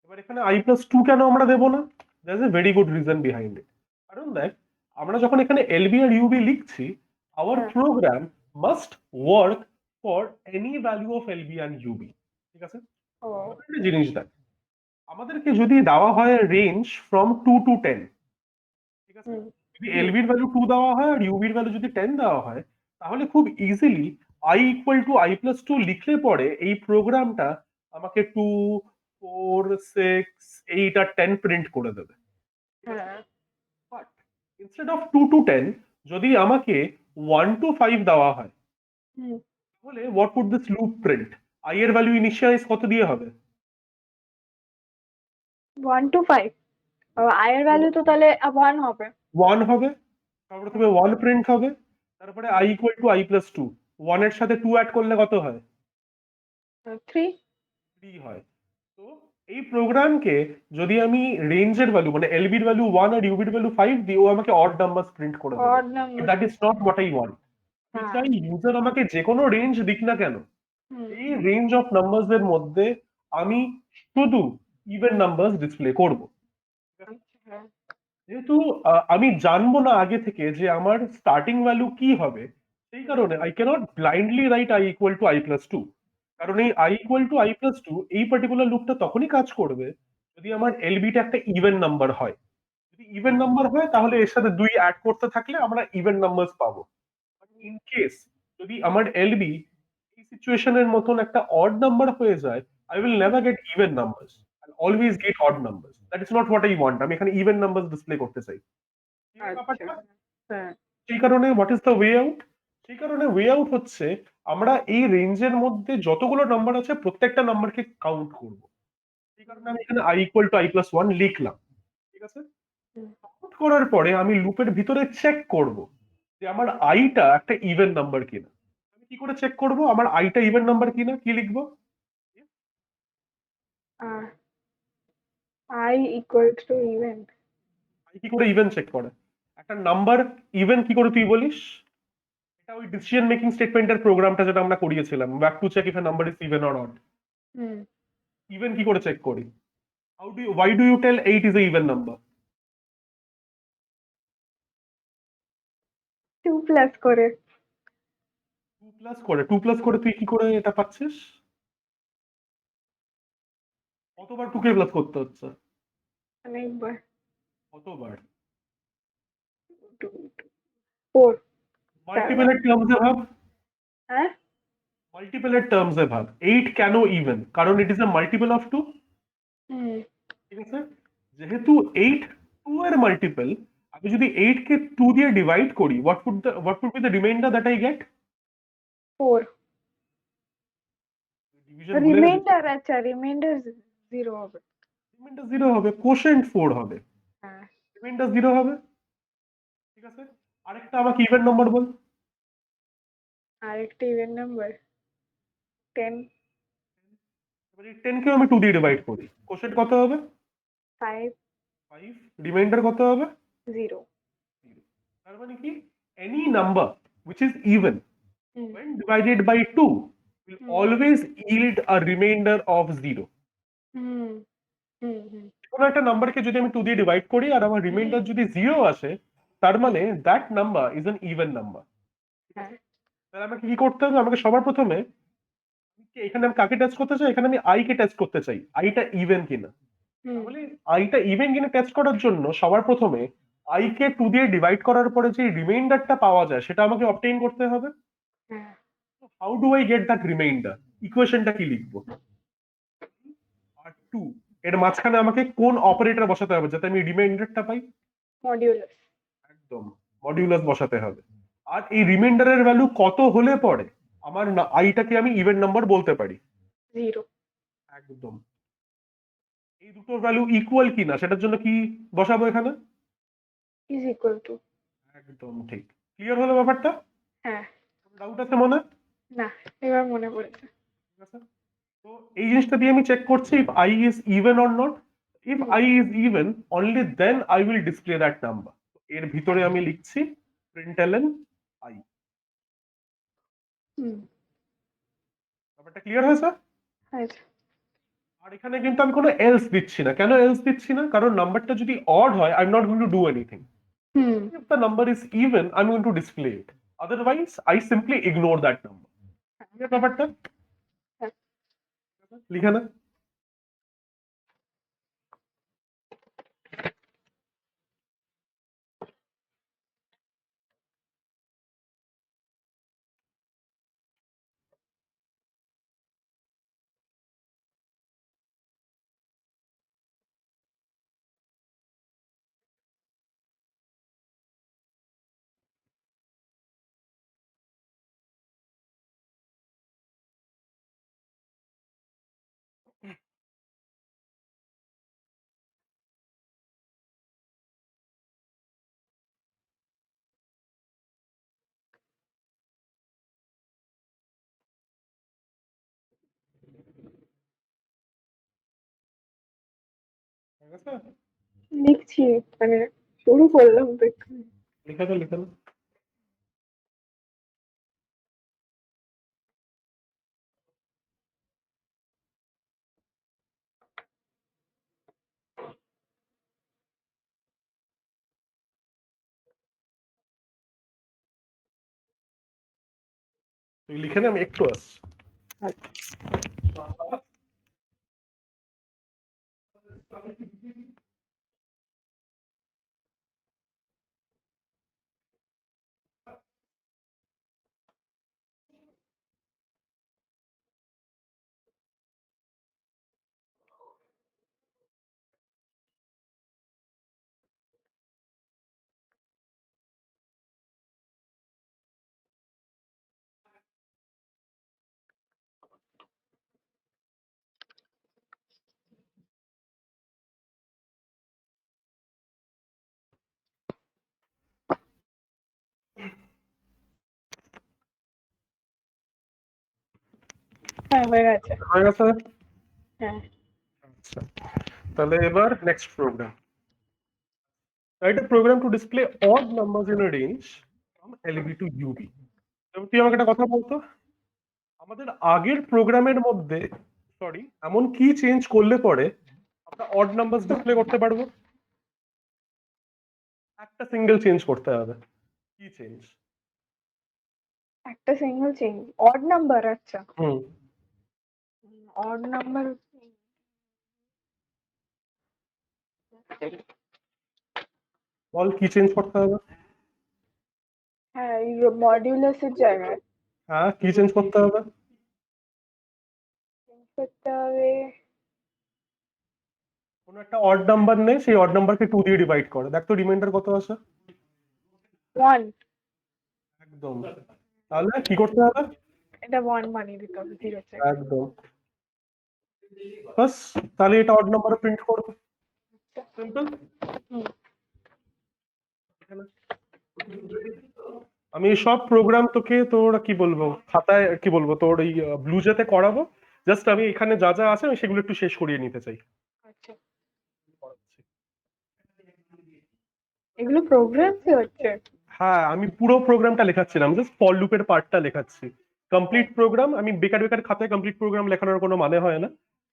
এবার এখানে আই প্লাস টু কেন আমরা দেবো না? There is a very good reason behind it. কারণ দেখ, আমরা যখন এখানে এলবি আর ইউবি লিখছি, আওয়ার হ্যাঁ। Program must work for any value of LB and UB. ঠিক আছে। ও। এবার একটা জিনিস দেখ, আমাদেরকে যদি দেওয়া হয় রেঞ্জ ফ্রম 2 to 10, ঠিক আছে, হুম যদি হুম। এলবির ভ্যালু 2 দেওয়া হয় আর ইউবির ভ্যালু যদি 10 দেওয়া হয়, তাহলে খুব easily I equal to I plus two লিখলে পরে এই প্রোগ্রামটা আমাকে 2, 4, 6, 8 আর 10 প্রিন্ট করে দেবে। ঠিক আছে। হ্যাঁ। বাট ইনস্টেড অফ 2 to 10, যদি আমাকে 1 to 5 দেওয়া হয়, হুম। তাহলে what would this loop print? I এর ভ্যালু ইনিশিয়ালাইজ কত দিয়ে হবে? 1 to 5, আই এর ভ্যালু তো তাহলে 1 হবে। 1 হবে। তারপরে তুমি 1 প্রিন্ট হবে। তারপরে I equal to I plus two, 1 এর সাথে 2 অ্যাড করলে কত হয়? 3। 3 হয়। তো এই প্রোগ্রামকে যদি আমি রেঞ্জের ভ্যালু মানে এলবির ভ্যালু 1 আর ইউবির ভ্যালু 5 দিই, ও আমাকে অড নাম্বার প্রিন্ট করে দেবে। Odd number. That is not what I want. আমি হ্যাঁ। চাই ইউজার আমাকে যে কোনো রেঞ্জ দিক না কেন, হুম। এই রেঞ্জ অফ নাম্বারস এর মধ্যে আমি শুধু ইভেন নাম্বারস ডিসপ্লে করব। আচ্ছা হ্যাঁ। যেহেতু আমি জানবো না আগে থেকে যে আমার স্টার্টিং ভ্যালু কি হবে, সেই হুম। কারণে I cannot blindly write I equal to I plus two. কারণ এই I equal to I plus two এই পার্টিকুলার লুপটা তখনই কাজ করবে যদি আমার এলবিটা একটা ইভেন নাম্বার হয়। যদি ইভেন নাম্বার হয় তাহলে এর সাথে 2 অ্যাড করতে থাকলে আমরা ইভেন নাম্বারস পাবো। ইন কেস যদি আমার এলবি এই সিচুয়েশনের মতন একটা অড নাম্বার হয়ে যায়, I will never gate even numbers, I always gate odd numbers. That is not what I want. আমি এখানে ইভেন নাম্বারস ডিসপ্লে করতে চাই। আচ্ছা। হ্যাঁ। সেই কারণে what is the way out? সেই কারণে ওয়ে আউট হচ্ছে আমরা এই রেঞ্জের মধ্যে যতগুলো নাম্বার আছে প্রত্যেকটা নাম্বারকে কাউন্ট করব। সেই কারণে আমি এখানে i ইকুয়াল টু i+1 লিখলাম। ঠিক আছে? হুম। কাউন্ট করার পরে আমি লুপের ভিতরে চেক করব যে আমার আইটা একটা ইভেন নাম্বার কিনা। আমি কি করে চেক করব আমার আইটা ইভেন নাম্বার কিনা? কি লিখবো? I equal two even. I কি করে ইভেন চেক করে? একটা নাম্বার ইভেন কি করে তুই বলিস? এটা ওই ডিসিশন মেকিং স্টেটমেন্টের প্রোগ্রামটা যেটা আমরা করিয়েছিলাম, back to check if a number is even or odd. Hmm. Even কি করে চেক করি? why do you tell 8 is a even number? 2 plus করে। 2 প্লাস করে তুই কি করে এটা পাচ্ছিস? কতবার 2 কে প্লাস করতে হচ্ছে? অনেকবার। কতবার? 2, 4, 4 বার। মাল্টিপলের টার্মসে ভাব। হ্যাঁ। মাল্টিপলের টার্মসে ভাব 8 কেন ইভেন? কারণ it is a multiple of 2। হুম। ঠিক আছে? যেহেতু 8 2 এর মাল্টিপল, আমি যদি 8 কে 2 দিয়ে ডিভাইড করি, what would be the remainder that I get? 4। Division ভুলে গেছিস? রিমাইন্ডার, আচ্ছা রিমাইন্ডার 0 হবে। রিমাইন্ডার 0 হবে, কোশেন্ট 4 হবে, হ্যাঁ। রিমাইন্ডার 0 হবে। ঠিক আছে? আরেকটা আমাকে ইভেন নম্বর বল। আরেকটা ইভেন নাম্বার 10, এবার এই 10 কেও আমি 2 দিয়ে ডিভাইড করি, কোশেন্ট কত হবে? 5, 5। রিমাইন্ডার কত হবে? 0। 0। তার মানে কি any number which is even hmm. when divided by 2 will hmm. always yield a remainder of 0। হুম। হুম। হুম। কোনো একটা নাম্বারকে যদি আমি 2 দিয়ে ডিভাইড করি আর আমার রিমাইন্ডার যদি 0 আসে, তার মানে that number is an even number. ঠিক হ্যাঁ। আছে? তাহলে আমাকে কি করতে হবে? আমাকে সবার প্রথমে এখানে আমি কাকে টেস্ট করতে চাই? এখানে আমি আই কে টেস্ট করতে চাই আইটা ইভেন কিনা। হুম। তাহলে আইটা ইভেন কিনা টেস্ট করার জন্য সবার প্রথমে আই কে 2 দিয়ে ডিভাইড করার পরে যে রিমাইন্ডারটা পাওয়া যায় সেটা আমাকে অবটেইন করতে হবে। হ্যাঁ। How do I get that remainder? ইকুয়েশনটা কি লিখবো? আর 2 এর মাঝখানে আমাকে কোন অপারেটর বসাতে হবে যাতে আমি রিমাইন্ডারটা পাই? মডিউলাস। একদম, মডিউলাস বসাতে হবে। আর এই রিমাইন্ডারের ভ্যালু কত হলে পরে আমার আইটাকে আমি ইভেন নাম্বার বলতে পারি? 0 একদম। এই দুটোর ভ্যালু ইকুয়াল কিনা সেটার জন্য কি বসাবো এখানে? Is equal to. একদম ঠিক। ক্লিয়ার হলো ব্যাপারটা? হ্যাঁ। ডাউট আছে মনে? না, এবার মনে পড়েছে। ঠিক আছে। তো এই জিনিসটা দিয়ে আমি চেক করছি if I is even or not. If hmm. I is even, only then I will display that number. এর ভিতরে আমি লিখছি println I। হুম। ব্যাপারটা ক্লিয়ার হয়েছে? আচ্ছা। আর এখানে কিন্তু আমি কোনো এলস দিচ্ছি না। কেন এলস দিচ্ছি না? কারণ নাম্বারটা যদি অড হয় I am not going to do anything. Hmm. If the number is even, I'm going to display it. Otherwise, I simply ignore that number. Clear ব্যাপারটা? হ্যাঁ। লিখে না? হয়ে গেছে? লিখছি, মানে শুরু করলাম তো এক্ষুনি। লিখে দে, লিখে দে। তুই লিখে নে, আমি একটু আসছি। হ্যাঁ হয়ে গেছে। হয়ে গেছে? হ্যাঁ আচ্ছা, তাহলে এবার next program. Write a program to display odd numbers in a range from LB to UB. এবার তুই আমাকে একটা কথা বলতো, আমাদের আগের প্রোগ্রামের মধ্যে সরি এমন কি চেঞ্জ করলে পরে আমরা অড নাম্বারস ডিসপ্লে করতে পারবো? একটা সিঙ্গেল চেঞ্জ করতে হবে, কি চেঞ্জ? একটা সিঙ্গেল চেঞ্জ, অড নাম্বার, আচ্ছা হুম। Odd number. বল কি চেঞ্জ করতে হবে? হ্যাঁ এই মডিউলাসের জায়গায় হ্যাঁ, কি চেঞ্জ করতে হবে? চেঞ্জ করতে হবে। কোনো একটা অড নাম্বার নেই, সেই অড নাম্বারকে 2 দিয়ে ডিভাইড করে, দেখ তো রিমাইন্ডার কত আছে। 1, একদম। তাহলে কি করতে হবে? এটা 1 বানিয়ে দিতে হবে 0 থেকে। একদম। বাস, তাহলে এটা অড নাম্বারে প্রিন্ট করবে। সিম্পল। হুম। আমি সব প্রোগ্রাম তোকে তোর কি বলবো খাতায় কি বলবো তোর এই ব্লুজেতে করাবো। জাস্ট আমি এখানে যা যা আছে আমি সেগুলো একটু শেষ করিয়ে নিতে চাই। আচ্ছা এগুলো প্রোগ্রাম কি হচ্ছে? হ্যাঁ, আমি পুরো প্রোগ্রামটা লেখাচ্ছিলাম, জাস্ট ফর লুপের পার্টটা লেখাচ্ছি। কমপ্লিট প্রোগ্রাম আমি বেকার বেকার খাতায় কমপ্লিট প্রোগ্রাম লেখানোর কোনো মানে হয় না,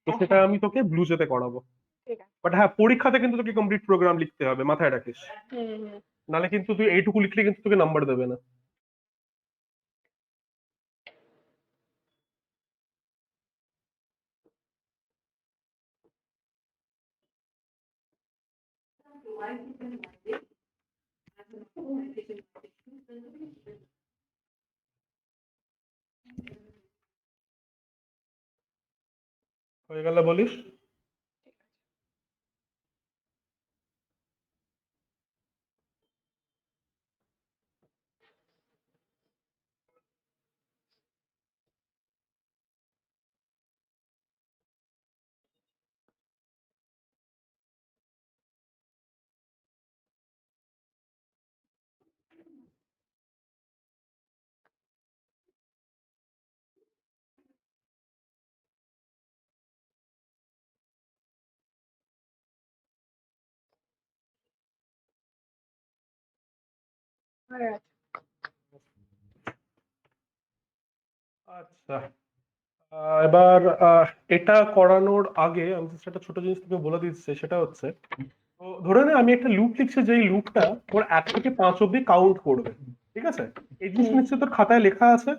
তো সেটা আমি তোকে ব্লুজেতে করাবো। ঠিক আছে। বাট হ্যাঁ, পরীক্ষাতে কিন্তু তোকে কমপ্লিট প্রোগ্রাম লিখতে হবে, মাথায় রাখিস। হুম হুম। নালে কিন্তু তুই এইটুকু লিখলে কিন্তু তোকে নাম্বার দেবে না। হয়ে গেল বলিস? হয়ে গেছে। আচ্ছা, এবার এটা করানোর আগে আমি just একটা ছোট জিনিস তোকে বলে দিচ্ছি, সেটা হচ্ছে তো ধরে নে আমি একটা লুপ লিখছি, যেই লুপটা ওর 1 থেকে 5 অব্দি কাউন্ট করবে। ঠিক আছে, এই জিনিসটা হুম। নিশ্চয়ই তোর খাতায় লেখা আছে,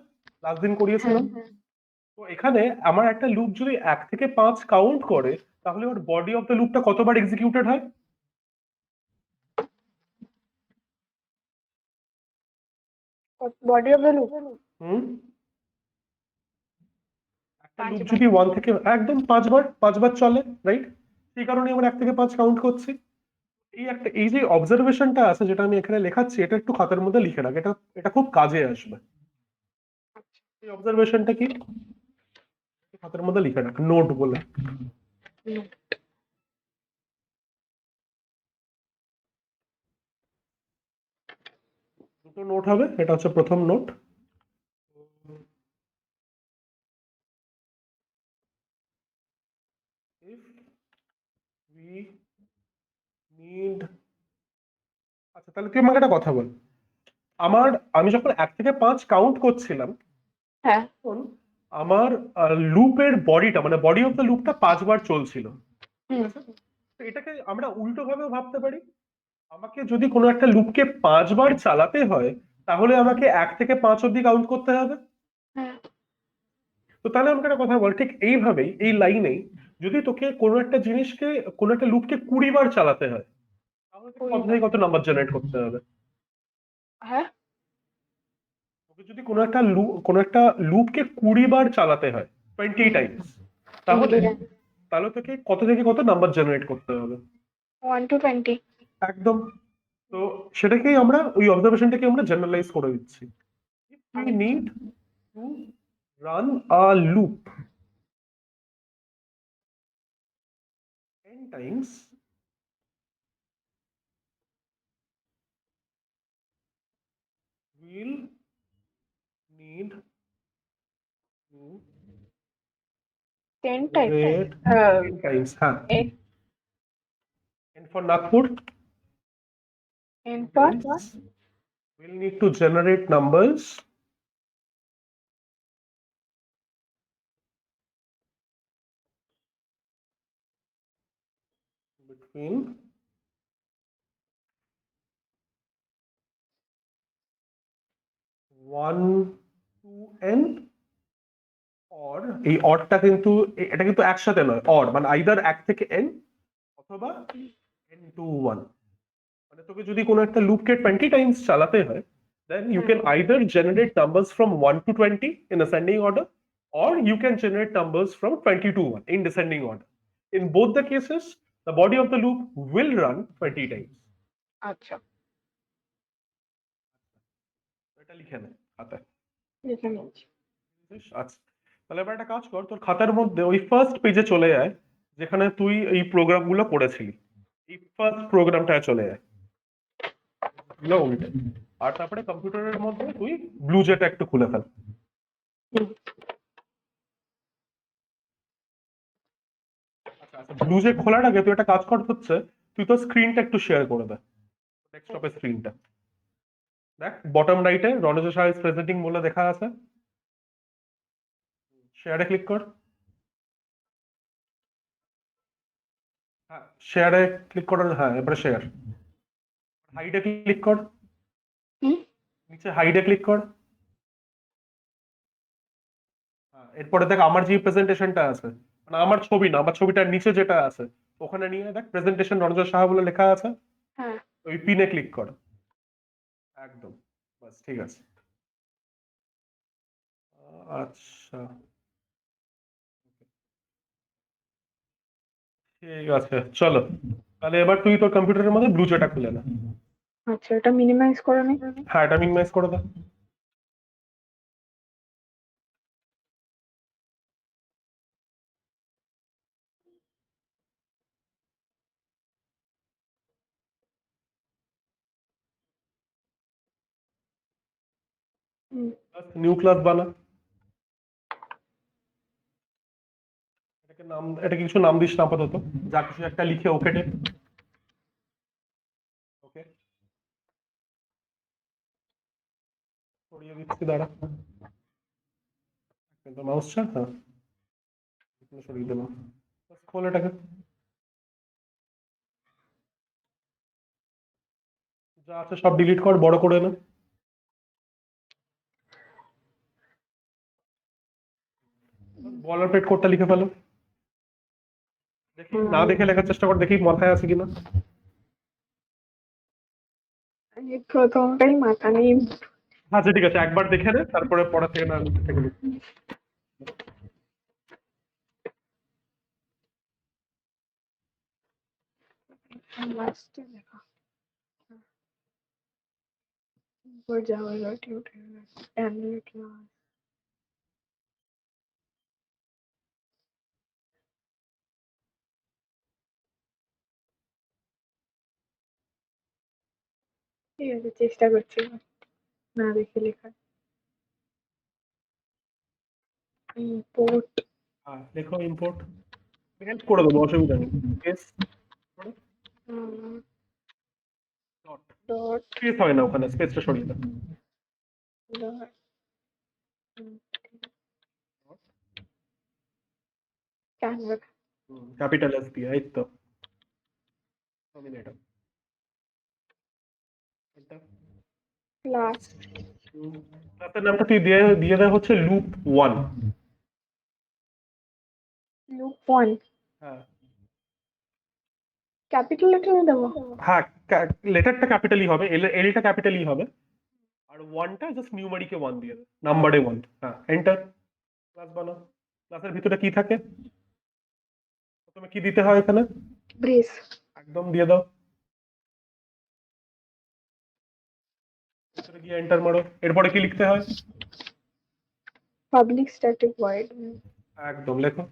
লাস্ট দিন হ্যাঁ করিয়েছিলাম। তো এখানে আমার একটা লুপ যদি 1 থেকে 5 কাউন্ট করে, তাহলে ওর বডি অফ দ্য লুপটা কতবার এক্সিকিউটেড হয়? বডি অফ দ্য লুপ হুম। একটা লুপ 5 বার। যদি 1 থেকে একদম 5 বার 5 বার চলে, রাইট? সেই কারণে আমরা 1 থেকে 5 কাউন্ট করছি। এই যে অবজারভেশনটা আছে যেটা আমি এখানে লেখাচ্ছি, এটা একটু খাতার মধ্যে লিখে রাখ, এটা এটা খুব কাজে আসবে। এই অবজারভেশনটা কি খাতার মধ্যে লিখে রাখ, নোট বলে। হুম। দুটো নোট হবে, এটা হচ্ছে প্রথম নোট। If we need, আচ্ছা তাহলে তুই আমাকে একটা কথা বল, আমি যখন 1 থেকে 5 কাউন্ট করছিলাম, হ্যাঁ। তখন আমার লুপের বডিটা মানে বডি অফ দ্য লুপটা 5 বার চলছিল। ঠিক হুম। আছে, তো এটাকে আমরা উল্টো ভাবেও ভাবতে পারি। আমাকে যদি কোনো একটা লুপকে 5 বার চালাতে হয়, তাহলে আমাকে 1 থেকে 5 অব্দি কাউন্ট করতে হবে। হ্যাঁ। তো তাহলে আমাকে একটা কথা বল, ঠিক এইভাবেই এই লাইনেই যদি তোকে কোনো একটা জিনিসকে কোনো একটা লুপকে 20 বার চালাতে হয়, তাহলে তোকে কত 20 থেকে বার। কত নাম্বার জেনারেট করতে হবে? হ্যাঁ। তোকে যদি কোনো একটা লুপকে 20 বার চালাতে হয়, 20 টাইমস, তাহলে 20 টাইম। তাহলে তোকে কত থেকে কত নাম্বার জেনারেট করতে হবে? 1 to 20। একদম। তো সেটাকেই আমরা ওই অবজারভেশনটাকে আমরা জেনারেলাইজ করে দিচ্ছি। We need to run a loop n times, we'll need to 10 times. Generate 10 times. Huh. N And for Nagpur, N for we'll need to generate numbers between 1 to n, or এই অডটা কিন্তু এটা কিন্তু একসাথে নয়, odd মানে either 1 থেকে n অথবা n to 1। মানে তোকে যদি কোনো একটা লুপকে 20 টাইমস চালাতে হয়, then you can either generate numbers from 1 to 20 in ascending order, or you can generate numbers from 20 to 1 in descending order. In both the cases, the body of the loop will run 20 times. আচ্ছা এটা লিখে নে খাতায়। লিখে নিচ্ছি। আচ্ছা, তাহলে এবার একটা কাজ কর, তোর খাতার মধ্যে ওই ফার্স্ট পেজে চলে যায় যেখানে তুই এই প্রোগ্রামগুলো করেছিলি, এই ফার্স্ট প্রোগ্রামটায় চলে যায় এগুলো উল্টে। আর তারপরে কম্পিউটারের মধ্যে তুই ব্লু জেটা একটু খুলে ফেল। আচ্ছা আচ্ছা, ব্লু জে খোলার আগে তুই একটা কাজ কর, হচ্ছে তুই তো স্ক্রিনটা একটু শেয়ার করে দে, ডেস্কটপের স্ক্রিনটা। দেখ বটম রাইটে রণজ শাহ ইজ প্রেজেন্টিং বলে দেখা আছে, শেয়ারে ক্লিক কর। হ্যাঁ শেয়ারে ক্লিক করার, হ্যাঁ এবারে শেয়ার। হাইডে ক্লিক কর, হুম নিচে হাইডে ক্লিক কর। হ্যাঁ, এরপরে দেখ আমার যে প্রেজেন্টেশনটা আছে, মানে আমার ছবি না, আমার ছবিটার নিচে যেটা আছে ওখানে নিয়ে দেখ প্রেজেন্টেশন রণজ সাহা বলে লেখা আছে, হ্যাঁ ওই পিনে ক্লিক কর। একদম, বাস ঠিক আছে। আচ্ছা ঠিক আছে, চলো তাহলে এবার তুই তোর কম্পিউটারের মধ্যে ব্লু জেটা খুলে না। আচ্ছা এটা মিনিমাইজ করে নি। হ্যাঁ এটা মিনিমাইজ করে দাও। নিউ ক্লাস বানা, এটাকে নাম, এটা কিছু নাম দিস না আপাতত, যা কিছু একটা লিখে ওকে টে। ওকে সরিয়ে দিচ্ছি, দাঁড়া কিন্তু মাউস ছাড়, হ্যাঁ এখানে সরিয়ে দেবো। বাস, খোল এটাকে, যা আছে সব ডিলিট কর, বড় করে নে। বলার পেট কোডটা লিখে ফেলো, দেখি না দেখে লেখার চেষ্টা কর, দেখি মাথায় আছে কিনা। এই প্রথমটাই মাথা নেই। আচ্ছা ঠিক আছে, একবার দেখে নে, তারপরে পড়া থেকে না থেকে লিখ। লাস্টে লেখা উপর যাওয়া লটি উঠে অ্যান্ড্রয়েড ক্লাস। ঠিক আছে চেষ্টা করছি না দেখে লেখা। ইম্পোর্ট হ্যাঁ লেখো ইম্পোর্ট, হেল্প করে দেবো, অসুবিধা নেই। এস ডট, ডট স্পেস হয় না ওখানে, স্পেসটা সরিয়ে দাও। ডট ক্যানভা ক্যাপিটাল এস দিয়ে, এই তো এটা এটা ক্লাস ক্লাসের নামটা তুই দিয়ে দিয়ে দেওয়া হচ্ছে লুপ 1। লুপ 1 হ্যাঁ ক্যাপিটাল লেটারে দেবো। হ্যাঁ, লেটারটা ক্যাপিটালই হবে, এলটা ক্যাপিটালই হবে, আর ওয়ানটা জাস্ট নিউমারিকে 1 দিয়ে দে, নাম্বারে 1। হ্যাঁ এন্টার, ক্লাস বানাও। ক্লাসের ভিতরে কি থাকে, প্রথমে কি দিতে হয় এখানে, ব্রেস একদম দিয়ে দাও। ভিতরে গিয়ে এন্টার মারো, এরপরে কি লিখতে হয়, পাবলিক স্ট্যাটিক ভয়েড একদম লেখো।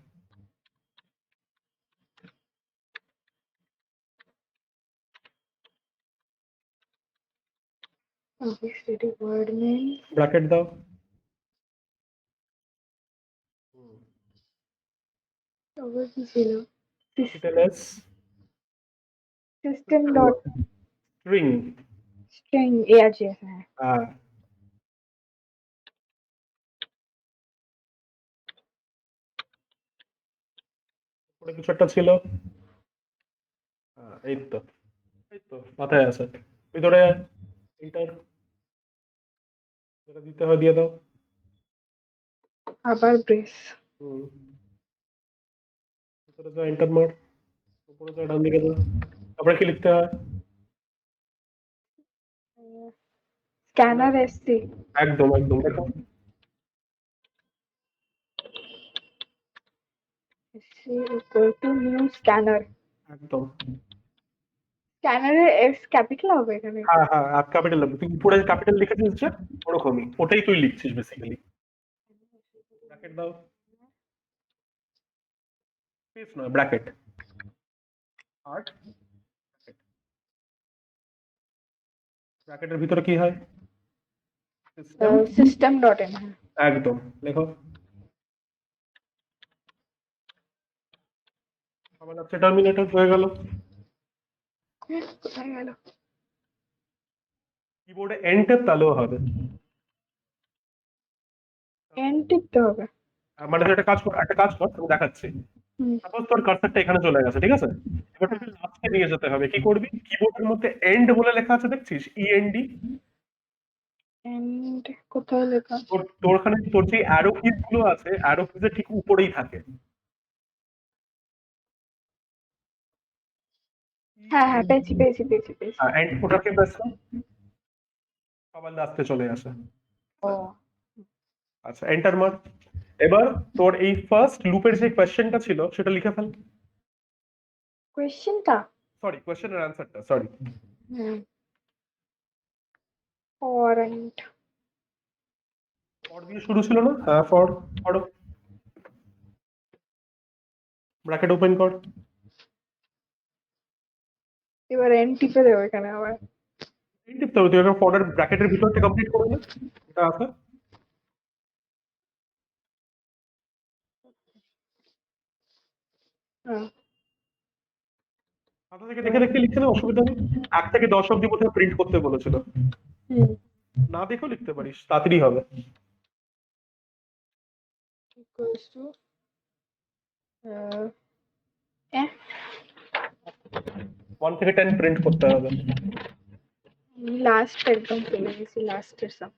Public static void name bracket দাও। তারপর কি ছিল? Capital S system dot string. String আছে, হ্যাঁ। হ্যাঁ, ওটা কিছু একটা ছিল। এই তো, এই তো মাথায় আছে। ভিতরে এন্টার যেটা দিতে হয় দিয়ে দাও। আবার ব্রেস। হুম, ভিতরে যাও, এন্টার মার, উপরে যাও, ডান দিকে যাও। তারপরে কি লিখতে হয়? Scanner SC. একদম একদম দেখো। SC equal to new scanner. একদম। স্ক্যানারে এস ক্যাপিটাল হবে এখানে? হ্যাঁ হ্যাঁ, আর ক্যাপিটাল লিখবি তুই, উপরে ক্যাপিটাল লিখেছিস যে, ওরকমই ওটাই তুই লিখছিস বেসিক্যালি। ব্র্যাকেট দাও, স্পেস নয়, ব্র্যাকেট। আর ব্র্যাকেটের ভিতরে কি হয়? সিস্টেম। System dot N. একদম লেখো। আমার হচ্ছে টার্মিনেটর হয়ে গেল। কোথায় গেল? কিবোর্ডে এন টেপ তাহলেও হবে। এন টিপতে হবে? মানে তুই একটা কাজ কর, আমি দেখাচ্ছি। হুম। সাপোজ তোর কার্সারটা এখানে চলে গেছে, ঠিক আছে? এবার তোকে লাস্টে নিয়ে যেতে হবে। কি করবি? কিবোর্ডের মধ্যে এন্ড বলে লেখা আছে, দেখছিস? ইএনডি। এন্ড কোথায় লেখা? তোর তোর ওখানে তোর যে অ্যারো কিজ গুলো আছে, অ্যারো কিজের ঠিক উপরেই থাকে। হ্যাঁ হ্যাঁ, পেয়েছি পেয়েছি পেয়েছি পেয়েছি। এন্ড ওটাকে প্রেস কর, সবার লাস্টে চলে আসে। ও, আচ্ছা, এন্টার মার। এবার তোর এই ফার্স্ট লুপের যে কোয়েশ্চেনটা ছিল সেটা লিখে ফেল। কোয়েশ্চেনটা? সরি, কোয়েশ্চেনের অ্যান্সারটা, সরি। হুম। ফরেন্ট। ফর দিয়ে শুরু ছিল না? হ্যাঁ, ফর। পড়ো, ব্র্যাকেট ওপেন কর। এবার এন টিপে দেবো এখানে আবার? এই টিপতে হবে, তুই এখন ফরের ব্র্যাকেটের ভিতরটা কমপ্লিট করে নে, এটা আছে। হ্যাঁ। খাতা থেকে দেখে দেখে লিখতে হবে, অসুবিধা নেই। 1 থেকে 10 অব্দি বোধহয় প্রিন্ট করতে বলেছিল। হুম। না দেখেও লিখতে পারিস, তাড়াতাড়ি হবে। ইকুয়ালস টু এ 1 থেকে 10 প্রিন্ট করতে হবে। লাস্ট একদম চলে গেছি, লাস্টের সব।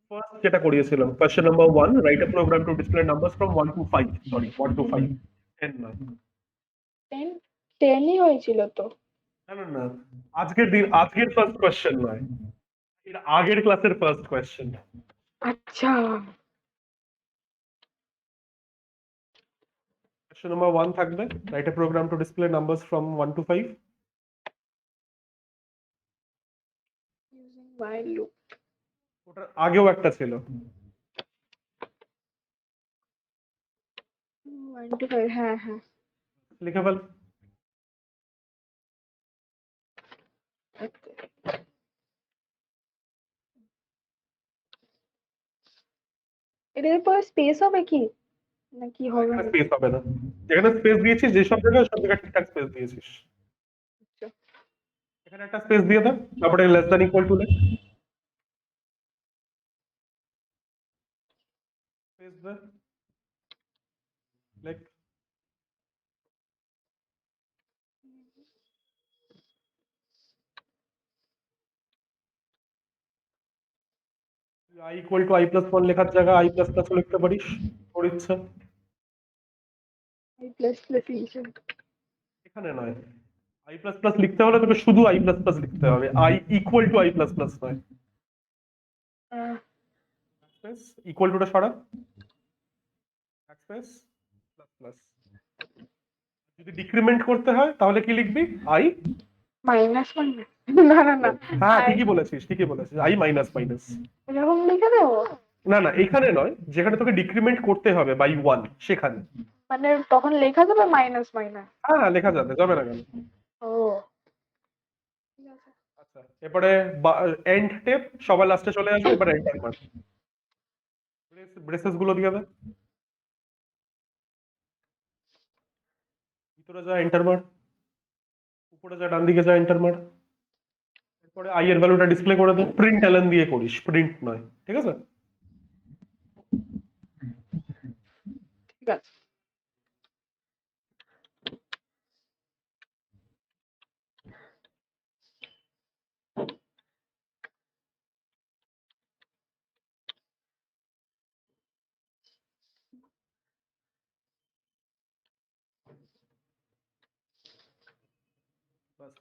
ফার্স্ট যেটা করিয়েছিলাম, question number 1, write a program to display numbers from 1 to 5, sorry 1 to 5, 10 নয়। 10? 10ই হয়েছিল তো। না না না, আজকের ফার্স্ট কোয়েশ্চেন নয়, এর আগের ক্লাসের ফার্স্ট কোয়েশ্চেন। আচ্ছা। কোয়েশ্চেন নাম্বার 1 থাকবে, write a program to display numbers from 1 to 5। Using while loop। ওটার আগেও একটা ছিল। 1 to 5, হ্যাঁ হ্যাঁ। লিখে ফেল। এটার পরে স্পেস হবে কি, নাকি হবে এখানে না? স্পেস হবে না, যেখানে স্পেস দিয়েছিস যেসব জায়গায়, সব জায়গায় ঠিকঠাক স্পেস দিয়েছিস। আচ্ছা। এখানে একটা স্পেস দিয়ে দাও, তারপরে লেস দ্যান ইকুয়াল টু লেখ, স্পেস দে, লেখ। আই ইকুয়াল টু i+1 লেখার জায়গায় i++ লিখতে পারিস, তোর ইচ্ছা। i প্লাস প্লাস লিখে। এখানে নয়, i++ লিখতে হলে তোকে শুধু i++ লিখতে হবে, i ইকুয়াল টু i++ নয়। স্পেস, ইকুয়াল টুটা সরা, স্পেস, প্লাস প্লাস। যদি ডিক্রিমেন্ট করতে হয় তাহলে কি লিখবি? i। মাইনাস মাইনাস, না না না, হ্যাঁ, আই ঠিকই বলেছিস, ঠিকই বলেছিস, i মাইনাস মাইনাস। এরকম লিখে দেবো? না না, এখানে নয়, যেখানে তোকে ডিক্রিমেন্ট করতে হবে বাই 1, সেখানে। মানে তখন লেখা যাবে মাইনাস মাইনাস? হ্যাঁ হ্যাঁ, লেখা যাবে, যাবে না কেন। ও, ঠিক আছে। আচ্ছা, এরপরে এন্ড টেপ সবার লাস্টে চলে আসবে, এবার এন্টার মার। ব্রেসেস গুলো দিয়ে দে। ভিতরে যা এন্টার মার, উপরে যা ডান দিকে যা এন্টার মার, এরপরে আই এর ভ্যালুটা ডিসপ্লে করে দে, প্রিন্ট এলএন দিয়ে করিস, প্রিন্ট নয়, ঠিক আছে? ঠিক আছে।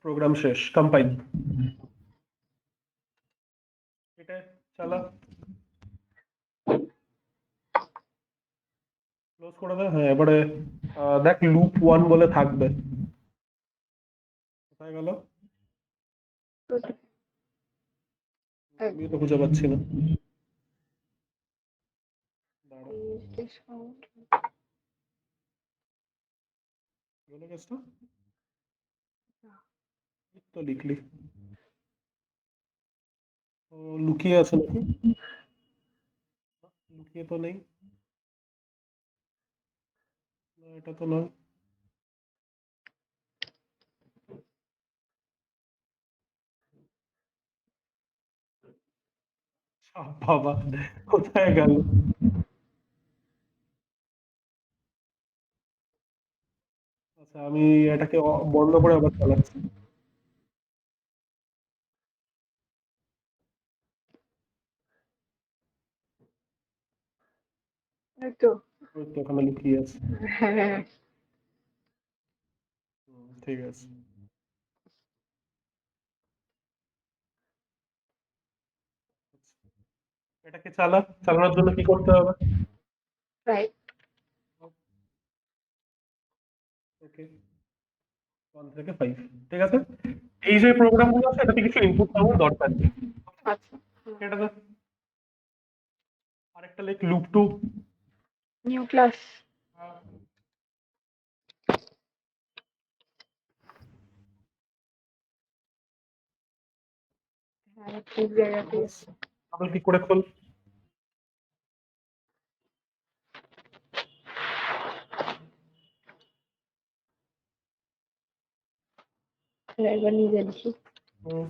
প্রোগ্রাম শেষ, কম্পাইল। এটা চালা, ক্লোজ করে দে। হ্যাঁ, এবারে দেখ লুপ 1 বলে থাকবে, কোথায় গেল? আমি তো খুঁজে পাচ্ছি না। দাঁড়া, গেল কেসটা? তো লিখলি লুকিয়ে আছে নাকি? লুকিয়ে তো নেই, না এটা তো নয়। বাবা, কোথায় গেল? আচ্ছা, আমি এটাকে বন্ধ করে আবার চালাচ্ছি। এই তো। ওই তো ওখানে লুকিয়ে আছে। হ্যাঁ, ঠিক আছে। এটাকে চালানোর জন্য কি করতে হবে? রাইট। ওকে, 1 থেকে 5, ঠিক আছে। এই যে প্রোগ্রামগুলো আছে এটাতে কিছু ইনপুট পাওয়ার দরকার নেই, আচ্ছা, এটা তো আরেকটা লেখ লুপ 2। New class. হ্যাঁ, ঠিক জায়গাতে। ডাবল ক্লিক করে খোল। একবার নিজে লিখি। হুম,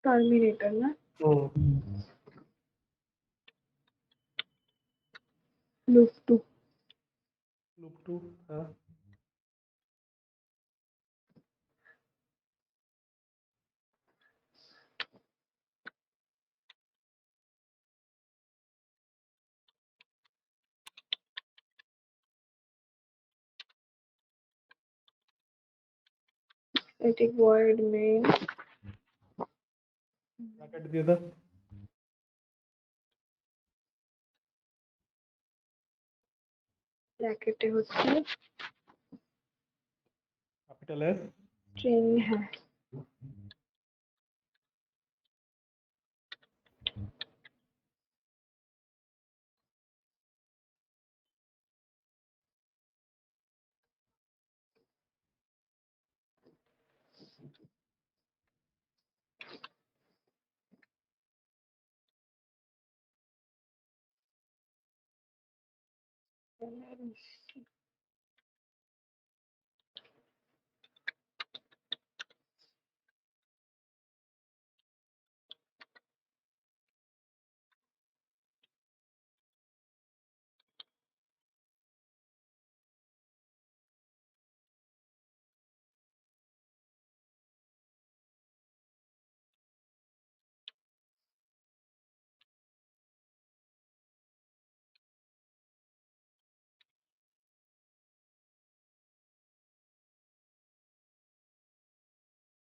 টার্মিনেটর না, হুম। লুপ 2। লুপ 2, হ্যাঁ। static void main ব্র্যাকেট দিয়ে দাও। ব্র্যাকেটে হচ্ছে ক্যাপিটাল এস। স্ট্রিং। হ্যাঁ,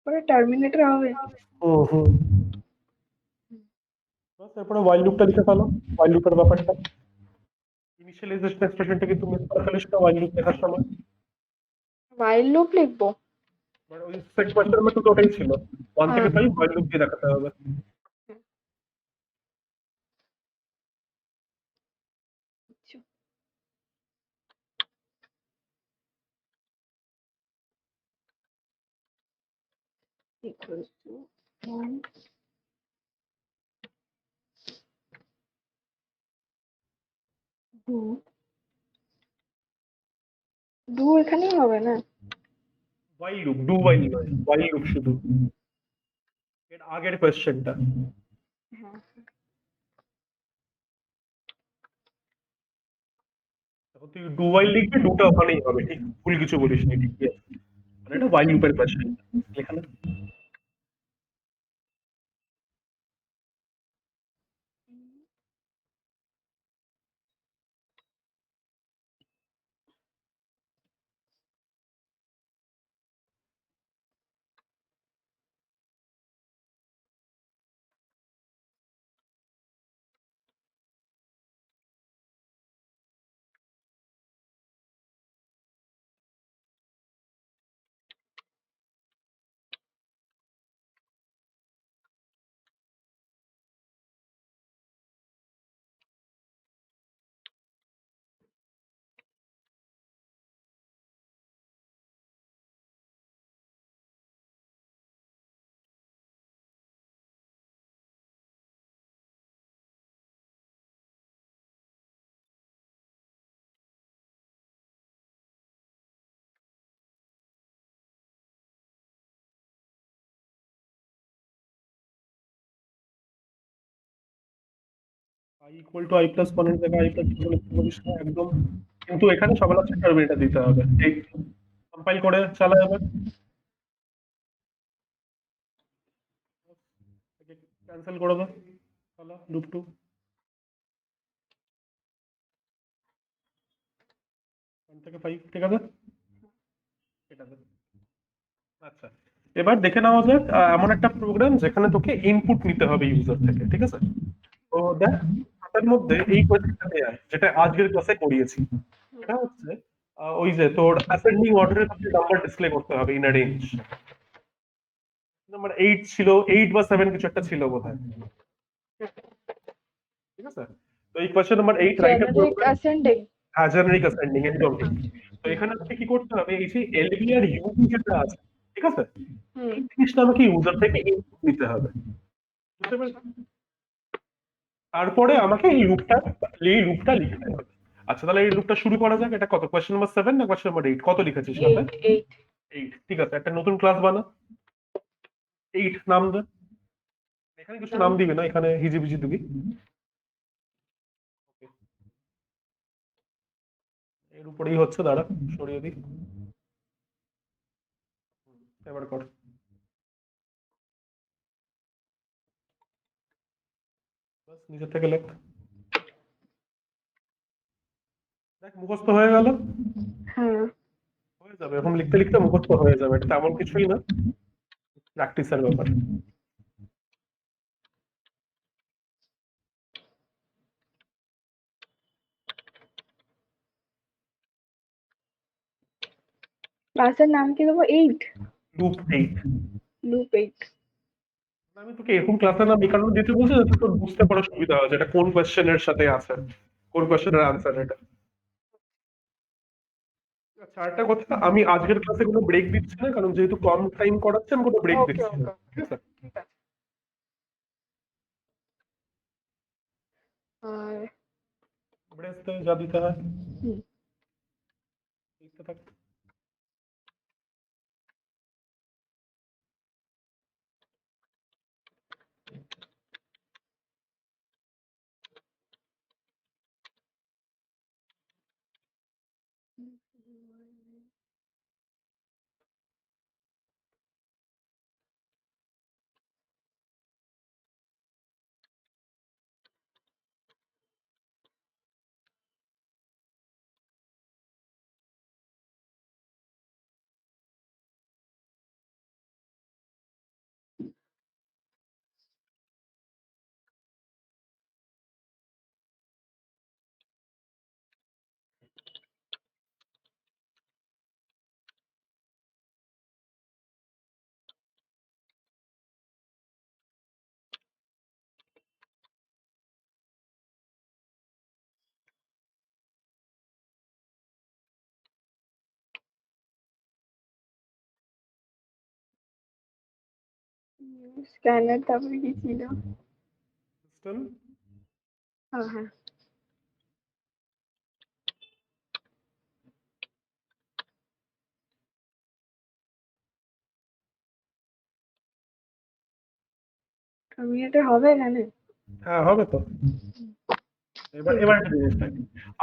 পরে টার্মিনেটর হবে। হুম হুম। বাস, এরপরে ওয়াইল লুপটা লিখে ফেলো, ওয়াইল লুপের ব্যাপারটা। ইনিশিয়ালাইজেশন এক্সপ্রেশনটা কিন্তু মিস করে ফেলিস না ওয়াইল লুপ লেখার সময়। while লুপ লিখবো। মানে ওই সেট কোয়েশ্চেন মধ্যে তো ওটাই ছিল, 1 থেকে হ্যাঁ, 5 ওয়াইল লুপ দিয়ে দেখাতে হবে। আচ্ছা। equals to 1 ডু এখানেই হবে না? ওয়াইল লুপ, ডু ওয়াইল নয়, ওয়াইল লুপ শুধু। এর আগের কোয়েশ্চেনটা। হ্যাঁ, তখন তুই ডু ওয়াইল লিখবি, ডুটা ওখানেই হবে, ঠিক ভুল কিছু বলিস নি, ঠিক আছে? মানে এটা ওয়াইল লুপের কোয়েশ্চেন এখানে। I equal to I plus ওয়ানের জায়গায় আই প্লাস টু লিখতে বলিস না একদম। কিন্তু এখানে সবার আছে টার্মিনেটর দিতে হবে, ঠিক? কম্পাইল করে চালা যাবে। ক্যান্সেল করে দাও, চালা লুপ টু। 1 থেকে 5, ঠিক আছে? ঠিক আছে। আচ্ছা, এবার দেখে নেওয়া যাক এমন একটা প্রোগ্রাম যেখানে তোকে ইনপুট নিতে হবে ইউজার থেকে, ঠিক আছে? তো দেখ, তার মধ্যে এই কোয়েশ্চেনটা দেয়া যেটা আজকের ক্লাসে করিয়েছি, এটা হচ্ছে ওই যে তোর অ্যাসেন্ডিং অর্ডারে নাম্বার ডিসপ্লে করতে হবে ইন আ রেঞ্জ। নাম্বার 8 ছিল, 8 বা 7 কিছু একটা ছিল বোধহয়, ঠিক আছে? তো এই question number 8 write a generic ascending. হ্যাঁ, জেনারিক অ্যাসেন্ডিং, একদম ঠিক। তো এখানে আমাকে কি করতে হবে, এই যে এলবি আর ইউবি যেটা আছে, ঠিক আছে, হুম, এই জিনিসটা আমাকে ইউজার থেকে ইনপুট নিতে হবে, বুঝতে পেরেছো? তারপরে আমাকে এই লুপটা লিখতে হবে। আচ্ছা, তাহলে এই লুপটা শুরু করা যাক। এটা কত, কোয়েশ্চেন নাম্বার 7 না কোয়েশ্চেন নাম্বার 8, কত লিখেছিস সাথে? 8 8, ঠিক আছে। একটা নতুন ক্লাস বানা, 8 নাম দে। এখানে কিছু নাম। নাম দিবি না, এখানে হিজিবিজি দিবি। Okay, এর উপরেই হচ্ছে, দাঁড়া সরিয়ে দিই। এবার কর, বাস নিজের থেকে লেখ। দেখ মুখস্থ হয়ে গেল। হ্যাঁ, হয়ে যাবে, এখন লিখতে লিখতে মুখস্থ হয়ে যাবে, এটা তেমন কিছুই না, প্র্যাকটিসের ব্যাপার। ক্লাসের নাম কি দেবো? 8? লুপ 8। লুপ 8। আমি তোকে এরকম ক্লাসের নাম এই কারণে দিতে বলছি যাতে তোর বুঝতে পারা সুবিধা হয়, যেটা কোন কোয়েশ্চেনের সাথে আছে, কোন কোয়েশ্চেনের আনসার এটা। আচ্ছা, আরেকটা কথা, আমি আজকের ক্লাসে কোনো ব্রেক দিচ্ছি না, কারণ যেহেতু কম টাইম করাচ্ছে আমি কোনো ব্রেক ওকে দিচ্ছি না, ওকে, ঠিক আছে? ঠিক আছে। আর ব্রেক যা দিতে হয় হুম। দিতে থাক। স্ক্যানার তারপরে কি ছিল? সিস্টেম হ্যাঁ। টার্মিনেটর হবে এখানে? হ্যাঁ হবে তো। এবার একটা জিনিস দেখ,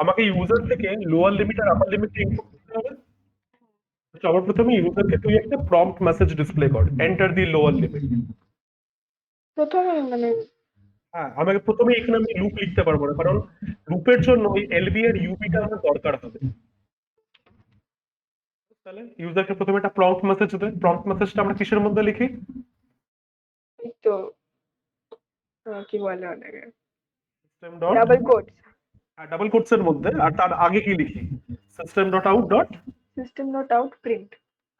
আমাকে ইউজার থেকে লোয়ার লিমিট আর আপার লিমিট ইনপুট করতে হবে। সবার প্রথমে ইউজারকে তুই একটা প্রম্পট মেসেজ ডিসপ্লে কর, এন্টার দি লোয়ার লিমিট। প্রথমে মানে হ্যাঁ, আমাকে প্রথমে এখানে আমি লুপ লিখতে পারবো না, কারণ লুপের জন্য ওই এলবি আর ইউবিটা আমার দরকার হবে। তাহলে ইউজারকে প্রথমে একটা প্রম্পট মেসেজ দে। প্রম্পট মেসেজটা আমরা কিসের মধ্যে লিখি? এই তো কি বলে ওটাকে, system dot, double quote. Double quotes এর মধ্যে, আর তার আগে কি লিখি? System dot out dot. System dot out print.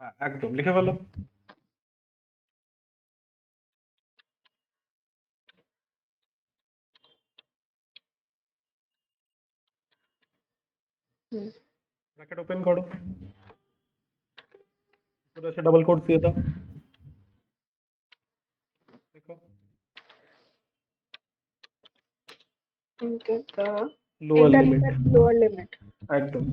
হ্যাঁ একদম লিখে ফেলো। ব্র্যাকেট ওপেন করো, ডাবল কোট দিয়ে দাও। দেখো enter the lower enter limit, the lower limit। একদম।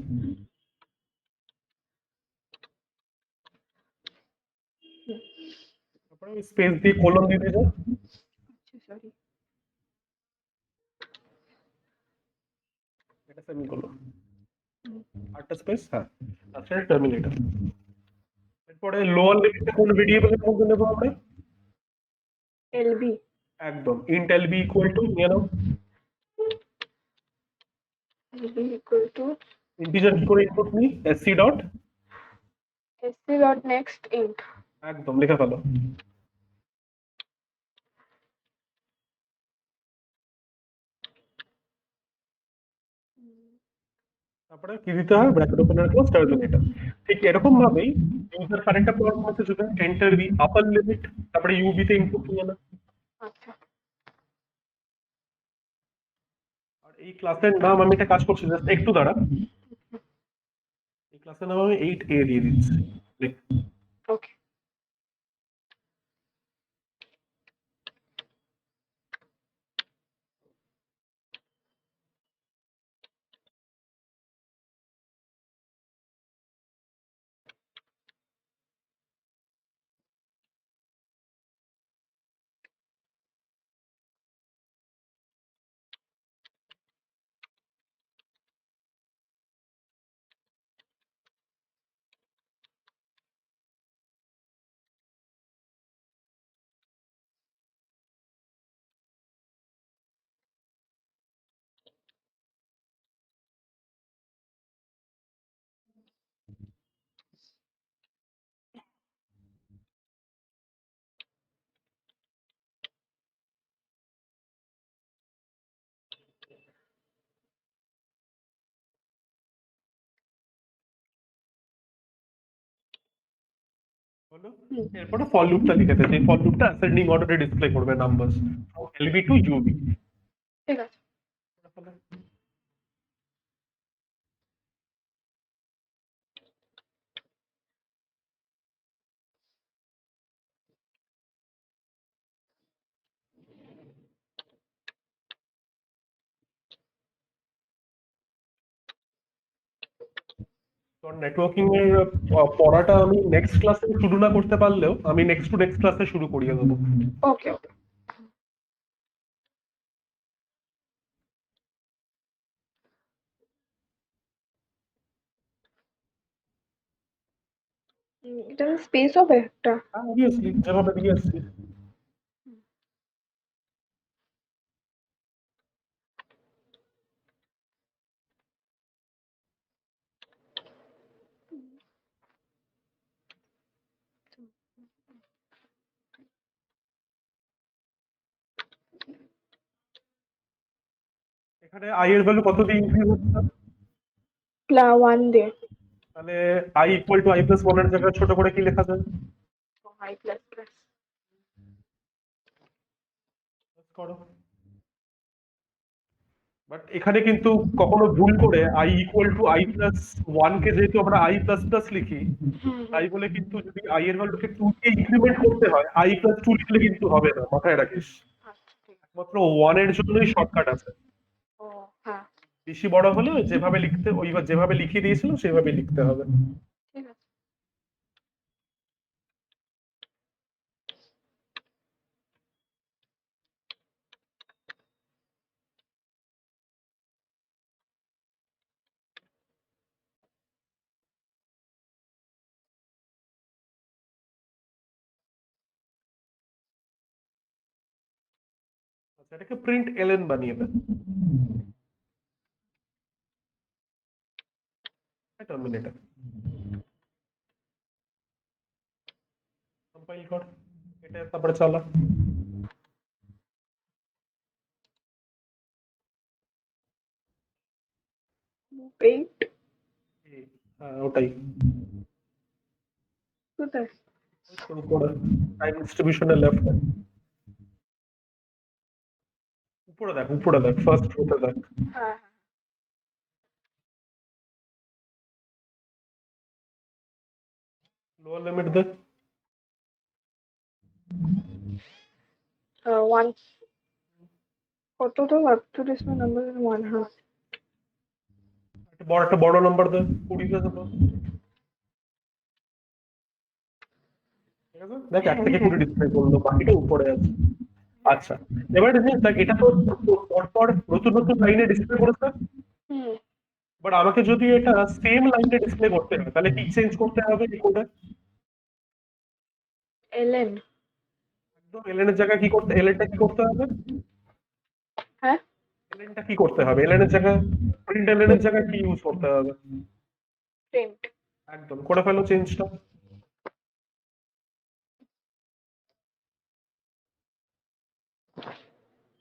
তারপরে স্পেস দিয়ে কোলন দিয়ে দাও। সরি। এটা সেমিকোলন, আটটা স্পেস। হ্যাঁ, তাছাড়া টার্মিনেটর। এরপরে লোয়ার লিমিটটা কোন ভেরিয়েবলের মধ্যে নেবো আমরা? এলবি। একদম, ইন্ট এলবি ইকুয়াল টু নিয়ে নাও। এলবি ইকুয়াল টু ইন্টিজার কি করে ইনপুট নিই? SC dot, sc dot next int. একদম লিখে ফেলো। তারপরে কি দিতে হয়? ব্র্যাকেট ওপেন আর ক্লোজ টার্মিনেটর। ঠিক এরকম ভাবেই ইউজার আরেকটা প্রম্পট মেসেজ দেবে, এন্টার দি আপার লিমিট, তারপরে ইউবি তে ইনপুট নিয়ে নাও। আচ্ছা। আর এই ক্লাসের নাম, আমি একটা কাজ করছি, জাস্ট একটু দাঁড়া। এই ক্লাসের নাম আমি 8A দিয়ে দিচ্ছি। দেখ, ওকে। হলো। এরপরে ফর লুপটা লিখে দে, সেই ফর লুপটা অ্যাসেন্ডিং অর্ডারে ডিসপ্লে করবে numbers from LB to UB. ঠিক আছে। তো নেটওয়ার্কিং এর পড়াটা আমি নেক্সট ক্লাসে শুরু না করতে পারলেও আমি নেক্সট টু নেক্সট ক্লাসে শুরু করিয়ে দেবো। ওকে ওকে। এটা স্পেস হবে একটা? হ্যাঁ অবভিয়াসলি, যেভাবে দিয়ে আসছি। এখানে আই এর ভ্যালু কত দিয়ে ইনক্রিজ হচ্ছে? 1 দিয়ে। তাহলে I equal to I plus one এর জায়গায় ছোট করে কি লেখা যায়? I plus plus. করো। বাট এখানে কিন্তু কখনো ভুল করে I equal to I plus one কে যেহেতু আমরা আই প্লাস প্লাস লিখি, হুম হুম তাই বলে কিন্তু যদি আই এর ভ্যালুকে টু কে ইনক্রিমেন্ট করতে হয় আই প্লাস টু লিখলে কিন্তু হবে না, মাথায় রাখিস। আচ্ছা ঠিক আছে। মাত্র ওয়ান এর জন্যই শর্টকাট আছে। ও হ্যাঁ বেশি বড় হলে ওই যেভাবে লিখতে ওই যেভাবে লিখিয়ে দিয়েছিলাম সেভাবে লিখতে হবে। ঠিক আছে। আচ্ছা, এটাকে প্রিন্ট এলএন বানিয়ে দেন, টার্মিনেটর কম্পাইল কর, এটা তারপরে চালা। পেইন্ট হ্যাঁ ওটাই। কোথায়? ওই তো উপরে টাইম ডিস্ট্রিবিউশনের লেফট, উপরে দেখ, উপরে দেখ, ফার্স্ট রোতে দেখ। হ্যাঁ লোয়ার লিমিট দে। হ্যাঁ ওয়ান। কত তো up to display number one হ্যাঁ। একটা বড় নাম্বার দে, 20 দে suppose। ঠিক আছে, দেখ 1 থেকে 20 ডিসপ্লে করলো, বাকিটা উপরে আছে। আচ্ছা, এবার দেখ এটা তো পরপর নতুন নতুন লাইনে ডিসপ্লে করেছে, হুম বাট আমাকে যদি এটা সেম লাইনে ডিসপ্লে করতে হয় তাহলে কি চেঞ্জ করতে হবে এই কোডে? এলএন। একদম এলএন এর জায়গায় কি করতে, এলএনটা কি করতে হবে? হ্যাঁ এলএনটা কি করতে হবে? এলএন এর জায়গায় প্রিন্ট এলএন এর জায়গায় কি ইউজ করতে হবে? প্রিন্ট। একদম করে ফেলো চেঞ্জটা,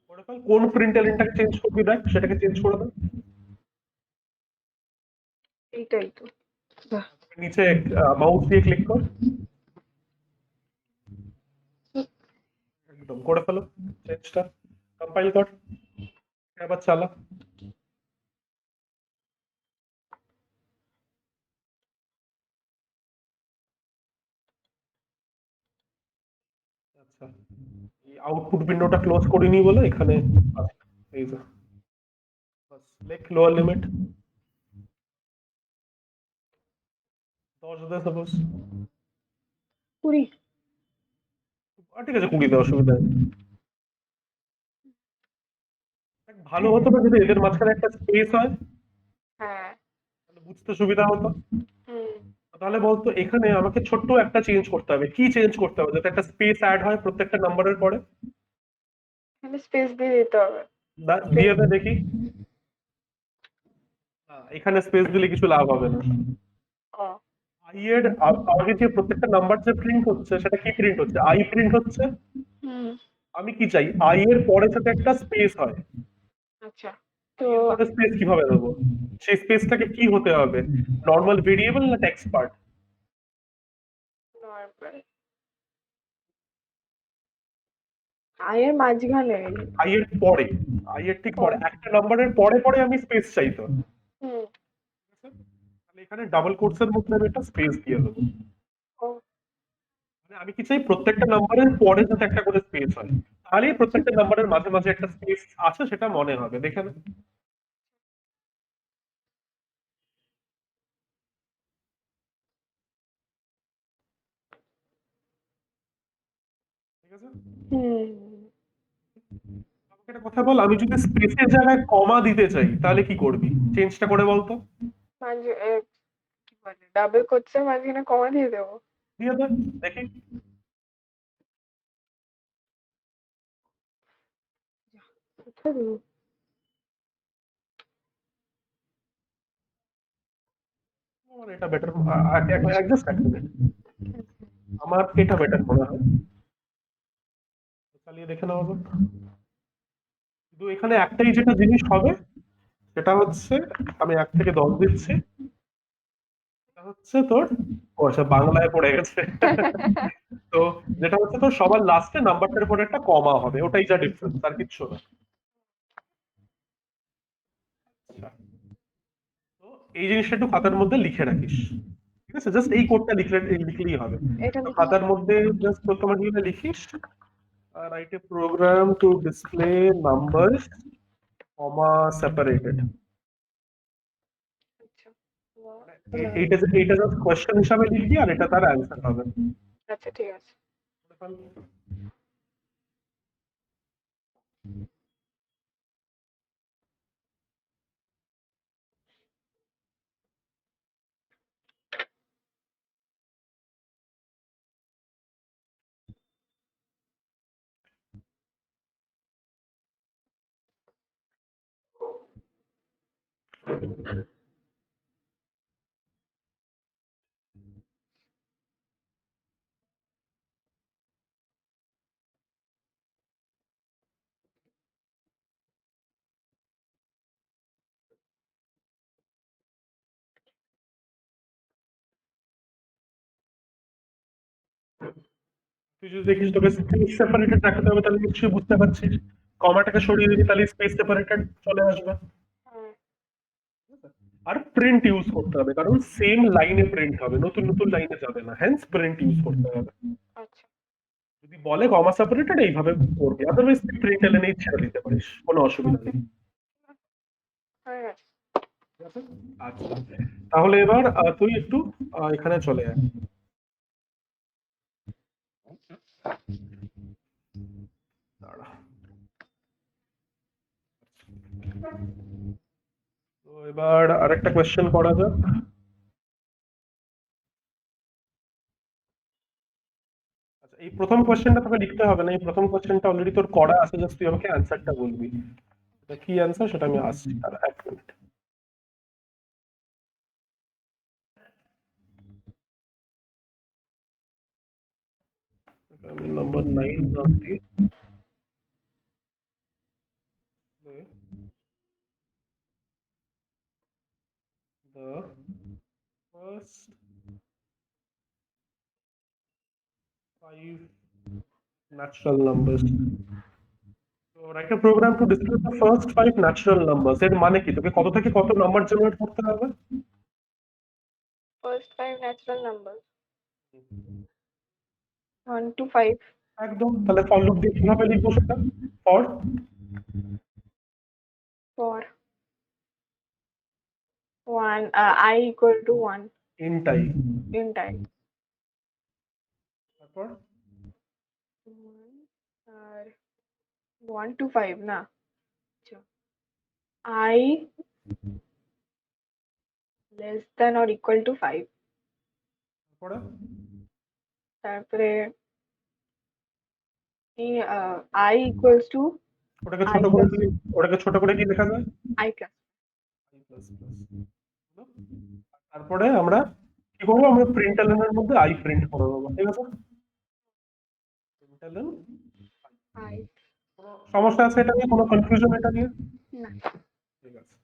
করে ফেল। কোন প্রিন্ট এলএনটাকে চেঞ্জ করবি দেখ, সেটাকে চেঞ্জ করে দাও। এইটাই তো। বাহ। নিচে মাউস দিয়ে ক্লিক কর, একদম করে ফেলো চেঞ্জটা, কম্পাইল কর, আবার চালা। আচ্ছা, এই আউটপুট উইন্ডোটা ক্লোজ করিনি বলে এখানে আছে। এই যে বাস, লেখ লোয়ার লিমিট 10 দে সাপোজ। 20। ঠিক আছে 20 দে, অসুবিধা নেই। দেখ, ভালো হতো না যদি এদের মাঝখানে একটা স্পেস হয়, হ্যাঁ। তাহলে বুঝতে সুবিধা হতো। হুম। তাহলে বলতো এখানে আমাকে ছোট্ট একটা চেঞ্জ করতে হবে, কি চেঞ্জ করতে হবে যাতে একটা স্পেস অ্যাড হয় প্রত্যেকটা নাম্বারের পরে? এখানে স্পেস দিয়ে দিতে হবে। দিয়ে দে দেখি। এখানে স্পেস দিলে কিছু লাভ হবে না। ও আই এর আগে যে প্রত্যেকটা নাম্বার যে প্রিন্ট হচ্ছে সেটা কি প্রিন্ট হচ্ছে? আই প্রিন্ট হচ্ছে। হুম। আমি কি চাই, আই এর পরে যাতে একটা স্পেস হয়। আচ্ছা তো আই এর পরে স্পেস কিভাবে দেবো? সেই স্পেসটাকে কি হতে হবে? নর্মাল ভেরিয়েবল না টেক্সট পার্ট? নর্মাল আয়ের মাঝখানে। আই এর পরে, আই এর ঠিক পরে একটা নাম্বারের পরে পরে আমি স্পেস চাই তো। হুম। ঠিক আছে? তাহলে এখানে ডাবল কোটস এর মধ্যে আমি একটা স্পেস দিয়ে দেবো। ও মানে আমি কি চাই, প্রত্যেকটা নাম্বারের পরে যাতে একটা করে স্পেস হয়, তাহলেই প্রত্যেকটা নাম্বারের মাঝে মাঝে একটা স্পেস আছে সেটা মনে হবে, দেখে না? ঠিক আছে, হুম। আমাকে একটা কথা বল, আমি যদি স্পেসের জায়গায় কমা দিতে চাই তাহলে কি করবি? চেঞ্জটা করে বলতো। মাঝে কি বলে ডাবল কোটসের মাঝখানে কমা দিয়ে দেবো। দিয়ে দে দেখি। কোথায় দেবো? আমার এটা বেটার, জাস্ট এক মিনিট, আমার এটা বেটার মনে হয়, চালিয়ে দেখে নেওয়া যাক। কিন্তু এখানে একটাই যেটা জিনিস হবে সেটা হচ্ছে, আমি 1 থেকে 10 দিচ্ছি, সেটা হচ্ছে তোর, ও আচ্ছা বাংলায় পড়ে গেছে। তো যেটা হচ্ছে তোর সবার লাস্টে নাম্বারটার পরে একটা কমা হবে, ওটাই যা ডিফারেন্স, আর কিচ্ছু না। এই জিনিসটা একটু খাতার মধ্যে লিখে রাখিস, ঠিক আছে? জাস্ট এই কোডটা লিখলেই হবে। এটা তো লিখে খাতার মধ্যে জাস্ট তোমার কি লিখিস, write a program to display numbers comma separated. আচ্ছা এইটা জাস্ট কোয়েশ্চেন হিসাবে লিখবি আর এটা তার অ্যান্সার হবে। আচ্ছা ঠিক আছে। তুই যদি দেখিস তোকে স্পেস সেপারেটেড রাখতে হবে, তাহলে নিশ্চয়ই বুঝতে পারছিস। কমাটাকে সরিয়ে দিবি, তাহলে স্পেস সেপারেটেড চলে আসবে। হ্যাঁ আর প্রিন্ট ইউজ করতে হবে, কারণ সেম লাইনে প্রিন্ট হবে, নতুন নতুন লাইনে যাবে না, হ্যান্স প্রিন্ট ইউজ করতে হবে। আচ্ছা যদি বলে কমা সেপারেটেড এইভাবে করবি, আদারওয়াইজ তুই প্রিন্ট এলেনেই ছেড়ে দিতে পারিস, কোনো অসুবিধা নেই। হয়ে গেছে। ঠিক আছে? আচ্ছা, তাহলে এবার তুই একটু এখানে চলে আয়। দাঁড়া। তো এবার আরেকটা কোয়েশ্চেন করা যাক। আচ্ছা, এই প্রথম কোয়েশ্চেনটা তোকে লিখতে হবে না, এই প্রথম কোয়েশ্চেনটা অলরেডি তোর করা আছে, জাস্ট তুই আমাকে অ্যান্সারটা বলবি। এটা কি অ্যান্সার সেটা আমি আসছি, আর এক মিনিট। আমি নাম্বার 9 নামটি the first 5 natural numbers. So write a program to display the first 5 natural numbers. এর মানে কি, তোকে কত থেকে কত নাম্বার জেনারেট করতে হবে? ফার্স্ট 5 ন্যাচারাল নাম্বার 1 to 5 একদম, তাহলে ফর লুপ দিয়ে কিভাবে লিখবো সেটা? For for 1 I equal to 1 int i, in time তারপর 1 আর 1 to 5 না আচ্ছা I less than or equal to 5 তারপরে তারপরে I equals to ওটাকে I ছোট করে plus কি, ওটাকে ছোট করে কি লেখা যায়? I plus i plus plus। তারপরে আমরা কি করবো, আমরা প্রিন্টএলএন এর মধ্যে i প্রিন্ট করে দেবো, ঠিক আছে? প্রিন্টএলএন, I কোনো সমস্যা আছে এটা নিয়ে, কোনো কনফিউশন এটা নিয়ে? না ঠিক আছে,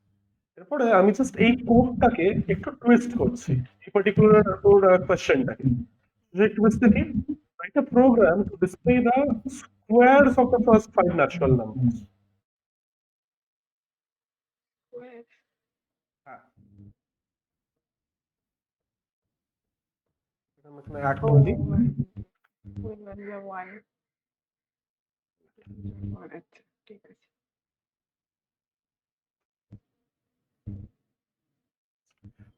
এরপরে আমি জাস্ট এই কোডটাকে একটু টুইস্ট করছি, এই পার্টিকুলার কোড কোশ্চেনটাকে যে টুইস্ট কি, write a program to display the squares of the first 5 natural numbers. where হ্যাঁ, এটা আমি এখানে অ্যাড oh করে দিই। when we have 1 আচ্ছা ঠিক আছে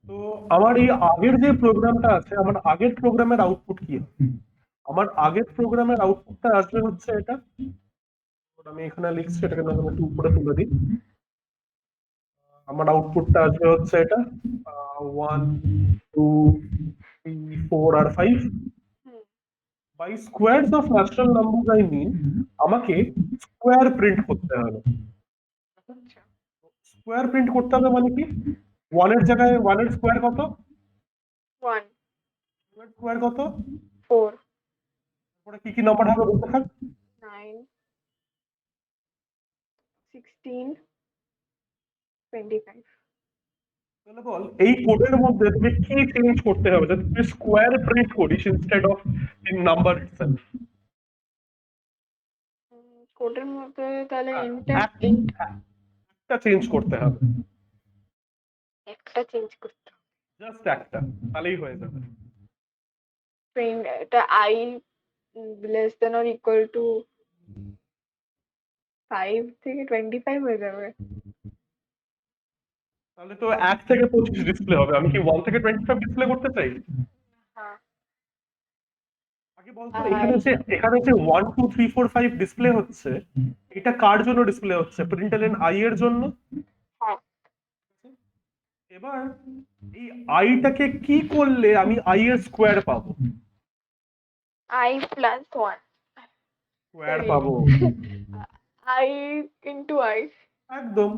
তো আমার এই আগের যে প্রোগ্রামটা আছে, আমার আগের প্রোগ্রামের আউটপুট কি হবে? আমার আগের প্রোগ্রামের আউটপুটটা আসবে হচ্ছে এটা, আমি এখানে লিখছি, এটাকে আমি একটু উপরে তুলে দিই। আমার আউটপুটটা আসবে হচ্ছে এটা 1 2 3 4 আর 5। Hmm by squares of natural numbers I mean আমাকে স্কোয়ার প্রিন্ট করতে হবে। আচ্ছা স্কোয়ার প্রিন্ট করতে হবে মানে কি, ওয়ানের জায়গায় ওয়ানের স্কোয়ার কত, 1 স্কোয়ার কত, 4 তারপরে কি কি নাম্বার হবে বলতে থাক। 9 16 25 তাহলে বল এই কোডের মধ্যে তুমি কি চেঞ্জ করতে হবে যাতে তুমি স্কোয়ার প্রিন্ট করিস instead of in number itself? কোডের মধ্যে তাহলে হ্যাঁ, ইন্ট একটা চেঞ্জ করতে হবে। একটা চেঞ্জ করতে হবে। জাস্ট একটা, তাহলেই হয়ে যাবে। এটা I less than or equal to 5 থেকে 25 হয়ে যাবে। তাহলে তো 1 থেকে 25 ডিসপ্লে হবে। আমি কি 1 থেকে 25 ডিসপ্লে করতে চাই? হ্যাঁ। আগে বলতো আর এখানে যে 1 2 3 4 5 ডিসপ্লে হচ্ছে, এটা কার জন্য ডিসপ্লে হচ্ছে? প্রিন্টএলএন আই এর জন্য। হ্যাঁ, এবার এই আইটাকে কি করলে আমি আই এর স্কোয়ার পাবো? I plus 1 স্কোয়ার sorry পাবো, I into I। একদম।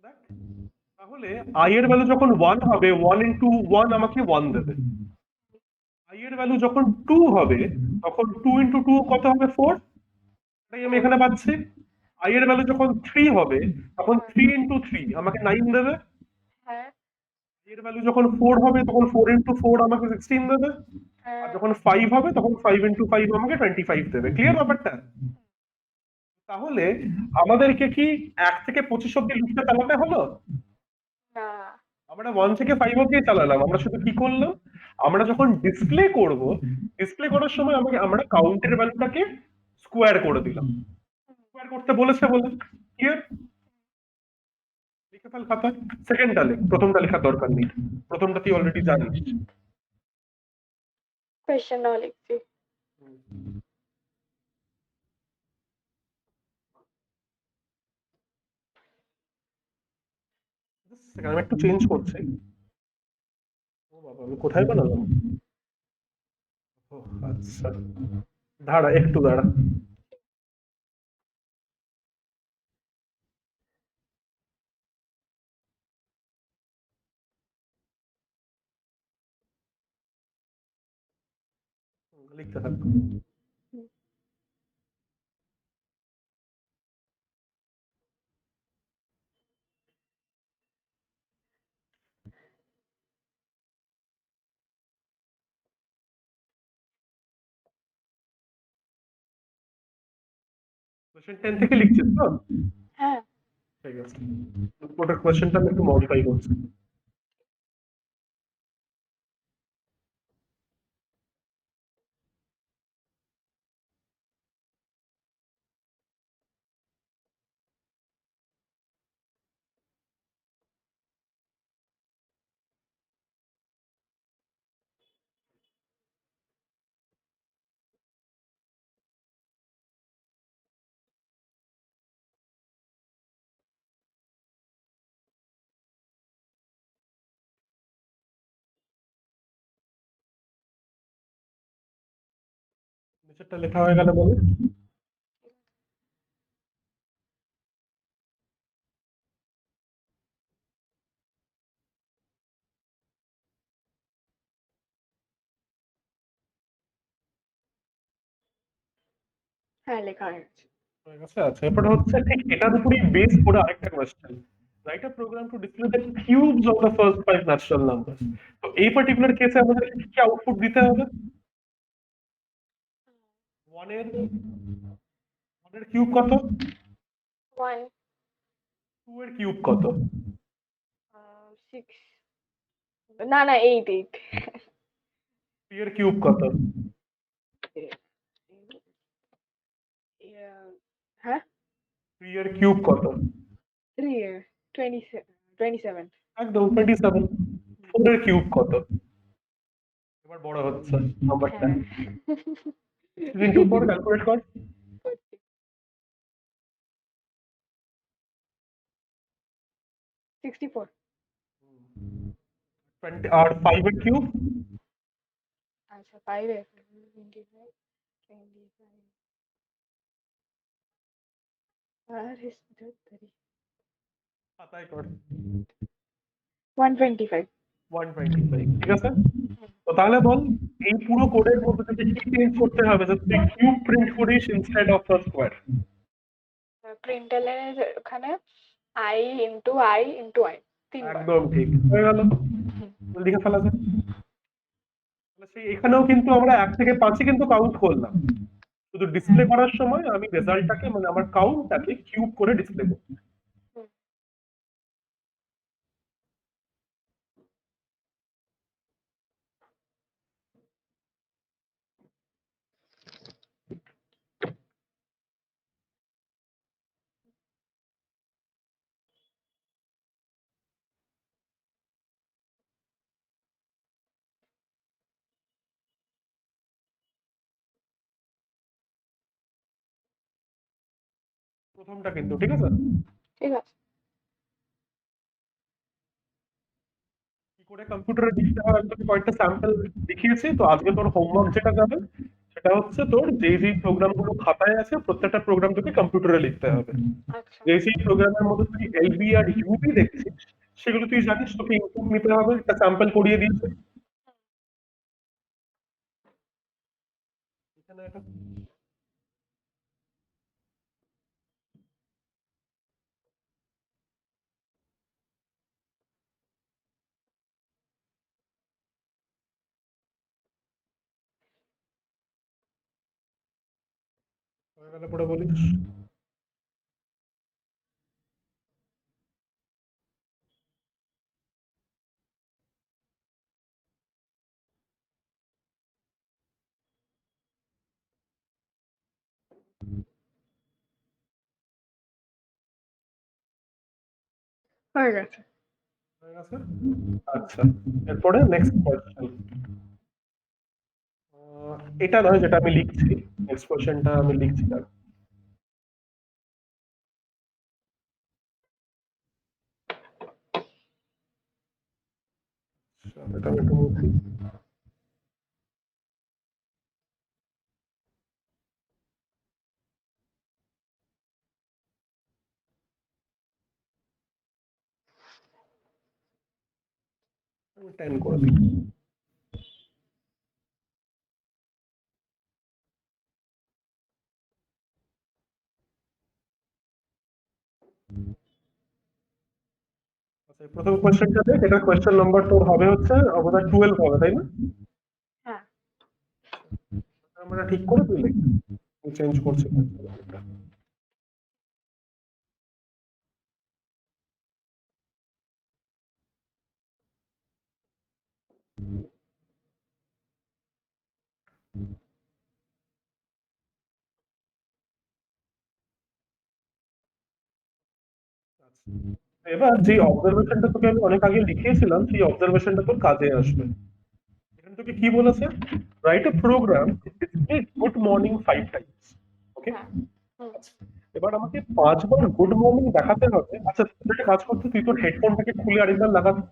দেখ, তাহলে আই এর ভ্যালু যখন 1 হবে, 1 ইন্টু 1 আমাকে 1 দেবে। আই এর ভ্যালু যখন 2 হবে, তখন 2 ইন্টু 2 কত হবে? 4। তাই আমি এখানে পাচ্ছি। আই এর ভ্যালু যখন 3 হবে, তখন 3 ইন্টু 3 আমাকে 9 দেবে। হ্যাঁ, আই এর ভ্যালু যখন 4 হবে, তখন 4 ইন্টু 4 আমাকে 16 দেবে। আর হ্যাঁ, যখন 5 হবে, তখন 5 ইন্টু 5 আমাকে 25 দেবে। ক্লিয়ার ব্যাপারটা? তাহলে আমাদেরকে কি 1 থেকে 25 অব্দি লুপটা চালাতে হলো? না, আমরা 1 থেকে 5 অব্দি চালালাম। আমরা শুধু কি করলাম, আমরা যখন ডিসপ্লে করব, ডিসপ্লে করার সময় আমরা কাউন্টের ভ্যালুটাকে স্কোয়ার করে দিলাম। স্কোয়ার করতে বলেছে বলে। ক্লিয়ার? লিখে ফেল খাতা। সেকেন্ডটা লেখ, প্রথমটা লেখার দরকার নেই। প্রথমটা তুই অলরেডি জানিস। কোয়েশ্চেন নাও লিখছি। আমি একটু চেঞ্জ করছি। ও বাবা, আমি কোথায় বানালাম? ও আচ্ছা, দাঁড়া একটু দাঁড়া। লিখতে থাক। কোশ্চেন 10 থেকে লিখছিস তো? হ্যাঁ, ঠিক আছে, ওটা কোশ্চেনটা আমি একটু মডিফাই করছি। নিচেরটা লেখা হয়ে গেল বলে। হ্যাঁ লেখা হয়ে গেছে। হয়ে গেছে। আচ্ছা, এরপরে হচ্ছে ঠিক এটার উপরই বেস করে আরেকটা কোশ্চেন। Write a program to display the cubes of the first 5 natural numbers. তো এই পার্টিকুলার কেসে আমাদের কি আউটপুট দিতে হবে? 1 এর 1 এর কিউব কত? 1 2 এর কিউব কত? 6 না না 8 8 3 এর কিউব কত? হ্যাঁ 3 এর কিউব কত? 3 27 একদম 27। 4 এর কিউব কত? এবার বড় হচ্ছে নাম্বারটা। হ্যাঁ 6 ইন্টু 4 ক্যালকুলেট কর। 64 আর 5 এর কিউব? আচ্ছা 5 এ 25 25 আর is the 30 খাতায় কর। 125 125, ঠিক আছে। তো তাহলে বল, এই পুরো কোডের মধ্যে থেকে কি চেঞ্জ করতে হবে যাতে তুই কিউব প্রিন্ট করিস ইনস্টেড অফ দ্য স্কোয়ার? প্রিন্টএলএন এর ওখানে I into I into I 3 বার। একদম ঠিক হয়ে গেল। লিখে ফেলা যায়। তাহলে সেই এখানেও কিন্তু আমরা 1 থেকে 5 কিন্তু কাউন্ট করলাম। শুধু ডিসপ্লে করার সময় আমি রেজাল্টটাকে, মানে আমার কাউন্টটাকে কিউব করে ডিসপ্লে করব। প্রথমটা কিন্তু, ঠিক আছে? ঠিক আছে। কি করে কম্পিউটারে লিখতে হয় আমি তোকে কয়েকটা স্যাম্পল দেখিয়েছি। তো আজকে তোর হোমওয়ার্ক যেটা যাবে সেটা হচ্ছে তোর যেই প্রোগ্রাম গুলো খাতায় আছে প্রত্যেকটা প্রোগ্রাম তোকে কম্পিউটারে লিখতে হবে। আচ্ছা। যেই প্রোগ্রামের মধ্যে তুই এলবি আর ইউবি দেখছিস সেগুলো তুই জানিস, তোকে ইনপুট নিতে হবে, একটা স্যাম্পল করিয়ে দিয়েছে এখানে একটা। হয়ে গেলে পরে বলিস। হয়ে গেছে। হয়ে গেছে? আচ্ছা, এরপরে নেক্সট কোয়েশ্চেন। এটা নয় যেটা আমি লিখছি, নেক্সট কোয়েশ্চেনটা আমি লিখছি না। আচ্ছা, এটা আমি একটু মুছি। 10 করে দিই। আচ্ছা, এই প্রথম কোয়েশ্চেনটা দেখ, এটা কোয়েশ্চেন নাম্বার তোর হবে হচ্ছে অবদান 12 হবে, তাই না? হ্যাঁ। আমরা ঠিক করে তুই লিখ, আমি চেঞ্জ করছি question number টা। আচ্ছা, এবার যে অবজারভেশনটা তোকে আমি অনেক আগে লিখিয়েছিলাম সেই অবজারভেশনটা তোর কাজে আসবে। এখানে তোকে কি বলেছে, write a program display good morning 5 times. Okay, হ্যাঁ। হুম। এবার আমাকে 5 বার গুড মর্নিং দেখাতে হবে। আচ্ছা, তুই একটা কাজ করতে, তুই তোর হেডফোনটাকে খুলে আরেকবার লাগাতে।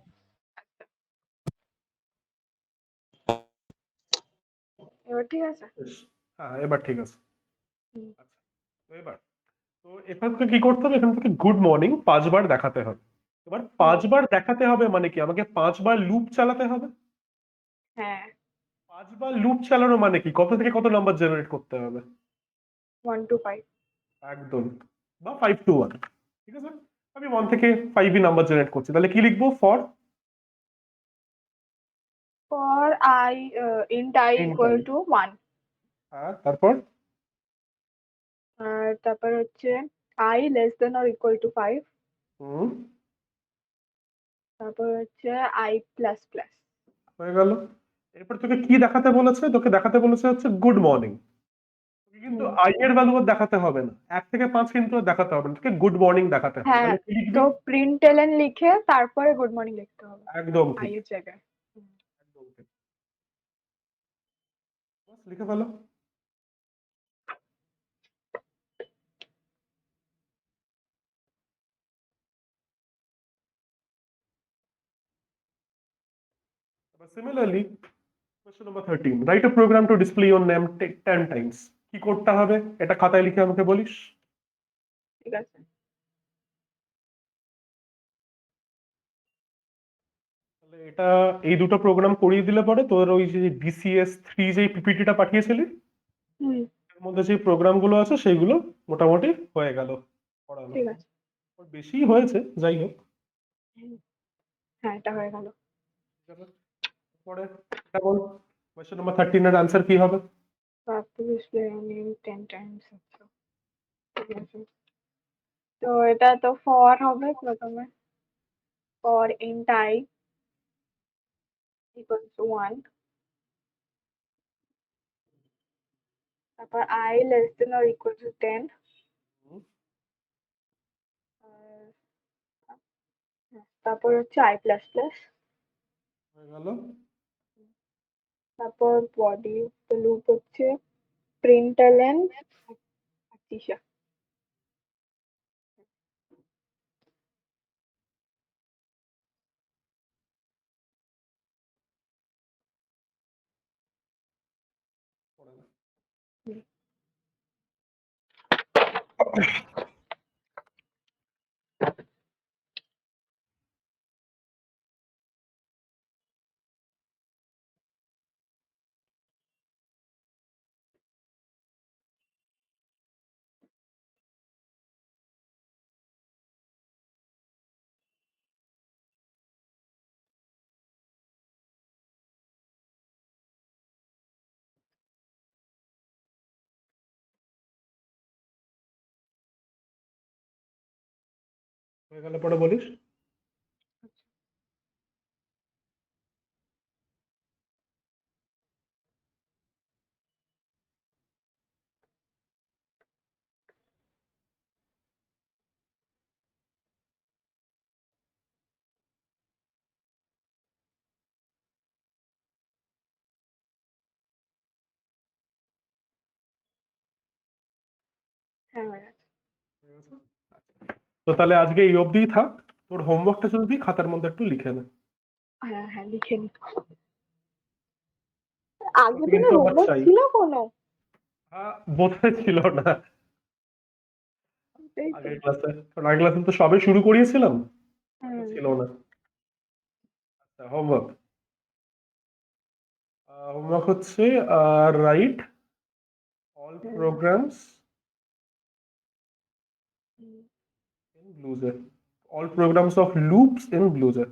এবার ঠিক আছে। হ্যাঁ, এবার ঠিক আছে। হুম। আচ্ছা, তো এবার তো এখান থেকে কি করতে হবে, এখান থেকে গুড মর্নিং 5 বার দেখাতে হবে। এবার হুম। 5 বার দেখাতে হবে মানে কি, আমাকে 5 বার লুপ চালাতে হবে। হ্যাঁ। 5 বার লুপ চালানো মানে কি, কত থেকে কত নাম্বার জেনারেট করতে হবে? 1 to 5। একদম, বা 5 to 1, ঠিক আছে। আমি 1 থেকে 5 নাম্বার জেনারেট করছি, তাহলে কি লিখবো? For for I int I int equal I. To 1। হ্যাঁ, তারপর আর তারপর হচ্ছে I less than or equal to 5। Hmm, তারপর হচ্ছে আই প্লাস প্লাস। হয়ে গেল। এরপর তোকে কি দেখাতে বলেছে, তোকে দেখাতে বলেছে হচ্ছে গুড মর্নিং। তোকে কিন্তু হুম। আই এর ভ্যালু দেখাতে হবে না, 1 থেকে 5 কিন্তু আর দেখাতে হবে না, তোকে গুড মর্নিং দেখাতে হবে। হ্যাঁ, তাহলে কি লিখবি? তো প্রিন্টএলএন লিখে তারপরে গুড মর্নিং লিখতে হবে একদম আই ঠিক, এর জায়গায়। হুম। একদম ঠিক। বাস, লিখে ফেলো। Similarly question number 13, write a program to display your name 10 times. কি করতে হবে এটা খাতায় লিখে আমাকে বলিস। ঠিক আছে। তাহলে এটা, এই দুটো প্রোগ্রাম করিয়ে দিলে পরে তোর ওই যে BCS3 যে পিপিটিটা পাঠিয়েছিলি হুম। এর মধ্যে যে প্রোগ্রাম গুলো আছে সেইগুলো মোটামুটি হয়ে গেল পড়ানো। ঠিক আছে। ওর বেশি হয়েছে, যাই হোক। হুম। হ্যাঁ, এটা হয়ে গেল। ঠিক আছে, পরে এটা বল, কোয়েশ্চেন নাম্বার 13 এর আনসার কি হবে? তারপর ডিসপ্লে নেম 10 টাইমস। আচ্ছা, ঠিক আছে। তো এটা তো ফর হবে প্রথমে। For int I equal two 1। তারপর I less than or equal two 10। হুম, আর তারপর হচ্ছে আই প্লাস প্লাস। হয়ে গেল। তারপর বডি লুপ হচ্ছে প্রিন্টএলএন 25। হুম। হয়ে গেলে পরে বলিস। হ্যাঁ, হয়ে গেছে। তো তাহলে আজকে এই অবধিই থাক। তোর হোমওয়ার্কটা যদি খাতার মধ্যে একটু লিখে নে। হ্যাঁ, হ্যাঁ, লিখে নি। আগের দিনে কিন্তু আমার হোমওয়ার্ক চাই। ছিল কোনো? বোধহয় ছিল না এই তো। আগের ক্লাসে, কারণ আগের ক্লাসে তো সবে শুরু করিয়েছিলাম, তো হুম। ছিল না। আচ্ছা, হোমওয়ার্ক হোমওয়ার্ক হচ্ছে রাইট অল হুম। প্রোগ্রামস হুম। ইন ব্লুজের, all programs of loops in ব্লুজের।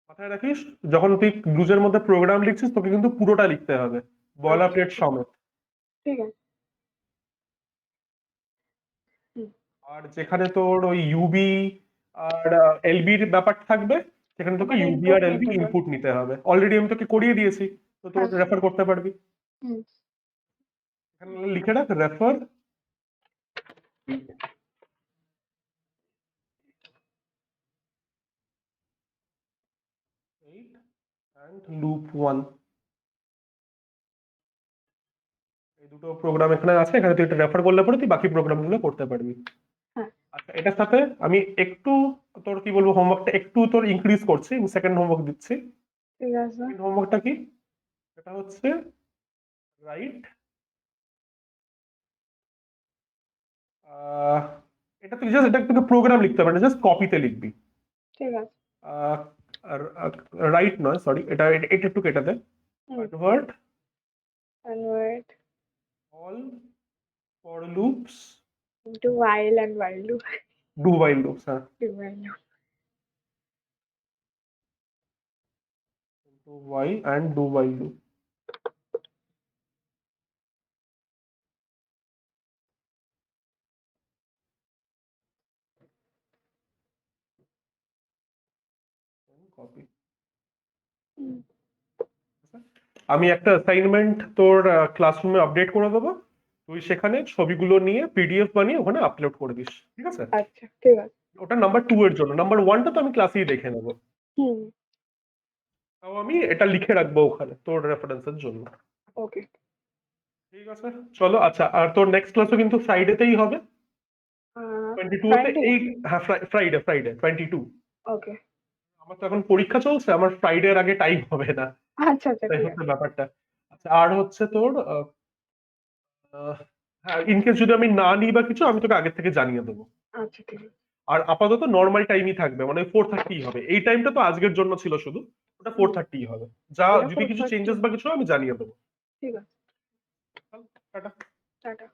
মাথায় রাখিস, যখন তুই ব্লুজের মধ্যে প্রোগ্রাম লিখছিস তোকে কিন্তু পুরোটা লিখতে হবে, বয়লার আচ্ছা, প্লেট সমেত। ঠিক আছে। হুম। আর যেখানে তোর ওই ইউবি আর এলবির ব্যাপার থাকবে, সেখানে তোকে ওখানে ইউবি ইনপুট আর এলবি নিতে হবে। ইনপুট নিতে হবে। অলরেডি আমি তোকে করিয়ে দিয়েছি, তো তোর হ্যাঁ। রেফার করতে পারবি। হুম। এখানে লিখে রাখ রেফার 8 and loop 1। এই দুটো প্রোগ্রাম এখানে আছে, এখানে তুই এটা রেফার করলে পরে তুই বাকি প্রোগ্রামগুলো করতে পারবি। হ্যাঁ, আচ্ছা, এটার সাথে আমি একটু তোর কি বলবো হোমওয়ার্কটা একটু তোর ইনক্রিজ করছি, আমি সেকেন্ড হোমওয়ার্ক দিচ্ছি। ঠিক আছে। সেকেন্ড হোমওয়ার্কটা কি? এটা হচ্ছে রাইট, এটা তুই জাস্ট, এটা তোকে প্রোগ্রাম লিখতে হবে না, জাস্ট কপিতে লিখবি। ঠিক আছে। রাইট নয়, সরি, এটা এটা একটু কেটে দে। হুম। Convert Convert all for loops into while and while loop. Do while loops, হ্যাঁ, Do while loop. Do while and do while loop। Copy. হুম। আমি একটা অ্যাসাইনমেন্ট তোর ক্লাসরুমে আপডেট করে দেবো, তুই সেখানে ছবিগুলো নিয়ে পিডিএফ বানিয়ে ওখানে আপলোড করে দিস, ঠিক আছে? আচ্ছা, ঠিক আছে। ওটা নাম্বার 2 এর জন্য, নাম্বার 1টা তো আমি ক্লাসেই দেখে নেবো। হুম। তাও আমি এটা লিখে রাখবো ওখানে তোর রেফারেন্সের জন্য। ওকে। ঠিক আছে, চলো। আচ্ছা, আর তোর নেক্সট ক্লাসও কিন্তু ফ্রাইডেতেই হবে, 22 তে। ফ্রাইডে। এই, হ্যাঁ, ফ্রাইডে ফ্রাইডে 22। ওকে। আমার তো এখন পরীক্ষা চলছে, আমার ফ্রাইডে এর আগে টাইম হবে না, আচ্ছা, আচ্ছা, তাই ঠিক হচ্ছে আছে। ব্যাপারটা। আচ্ছা, আর হচ্ছে তোর হ্যাঁ, ইনকেস যদি আমি না নিই বা কিছু, আমি তোকে আগের থেকে জানিয়ে দেবো। আচ্ছা, ঠিক আছে। আর আপাতত নর্মাল টাইমই থাকবে, মানে 4:30 হবে। এই টাইমটা তো আজকের জন্য ছিল শুধু, ওটা হুম। 4:30 হবে। যা ওটা যদি কিছু 4:30। চেঞ্জেস বা কিছু হয়, আমি জানিয়ে দেবো। ঠিক আছে। টাটা। টাটা।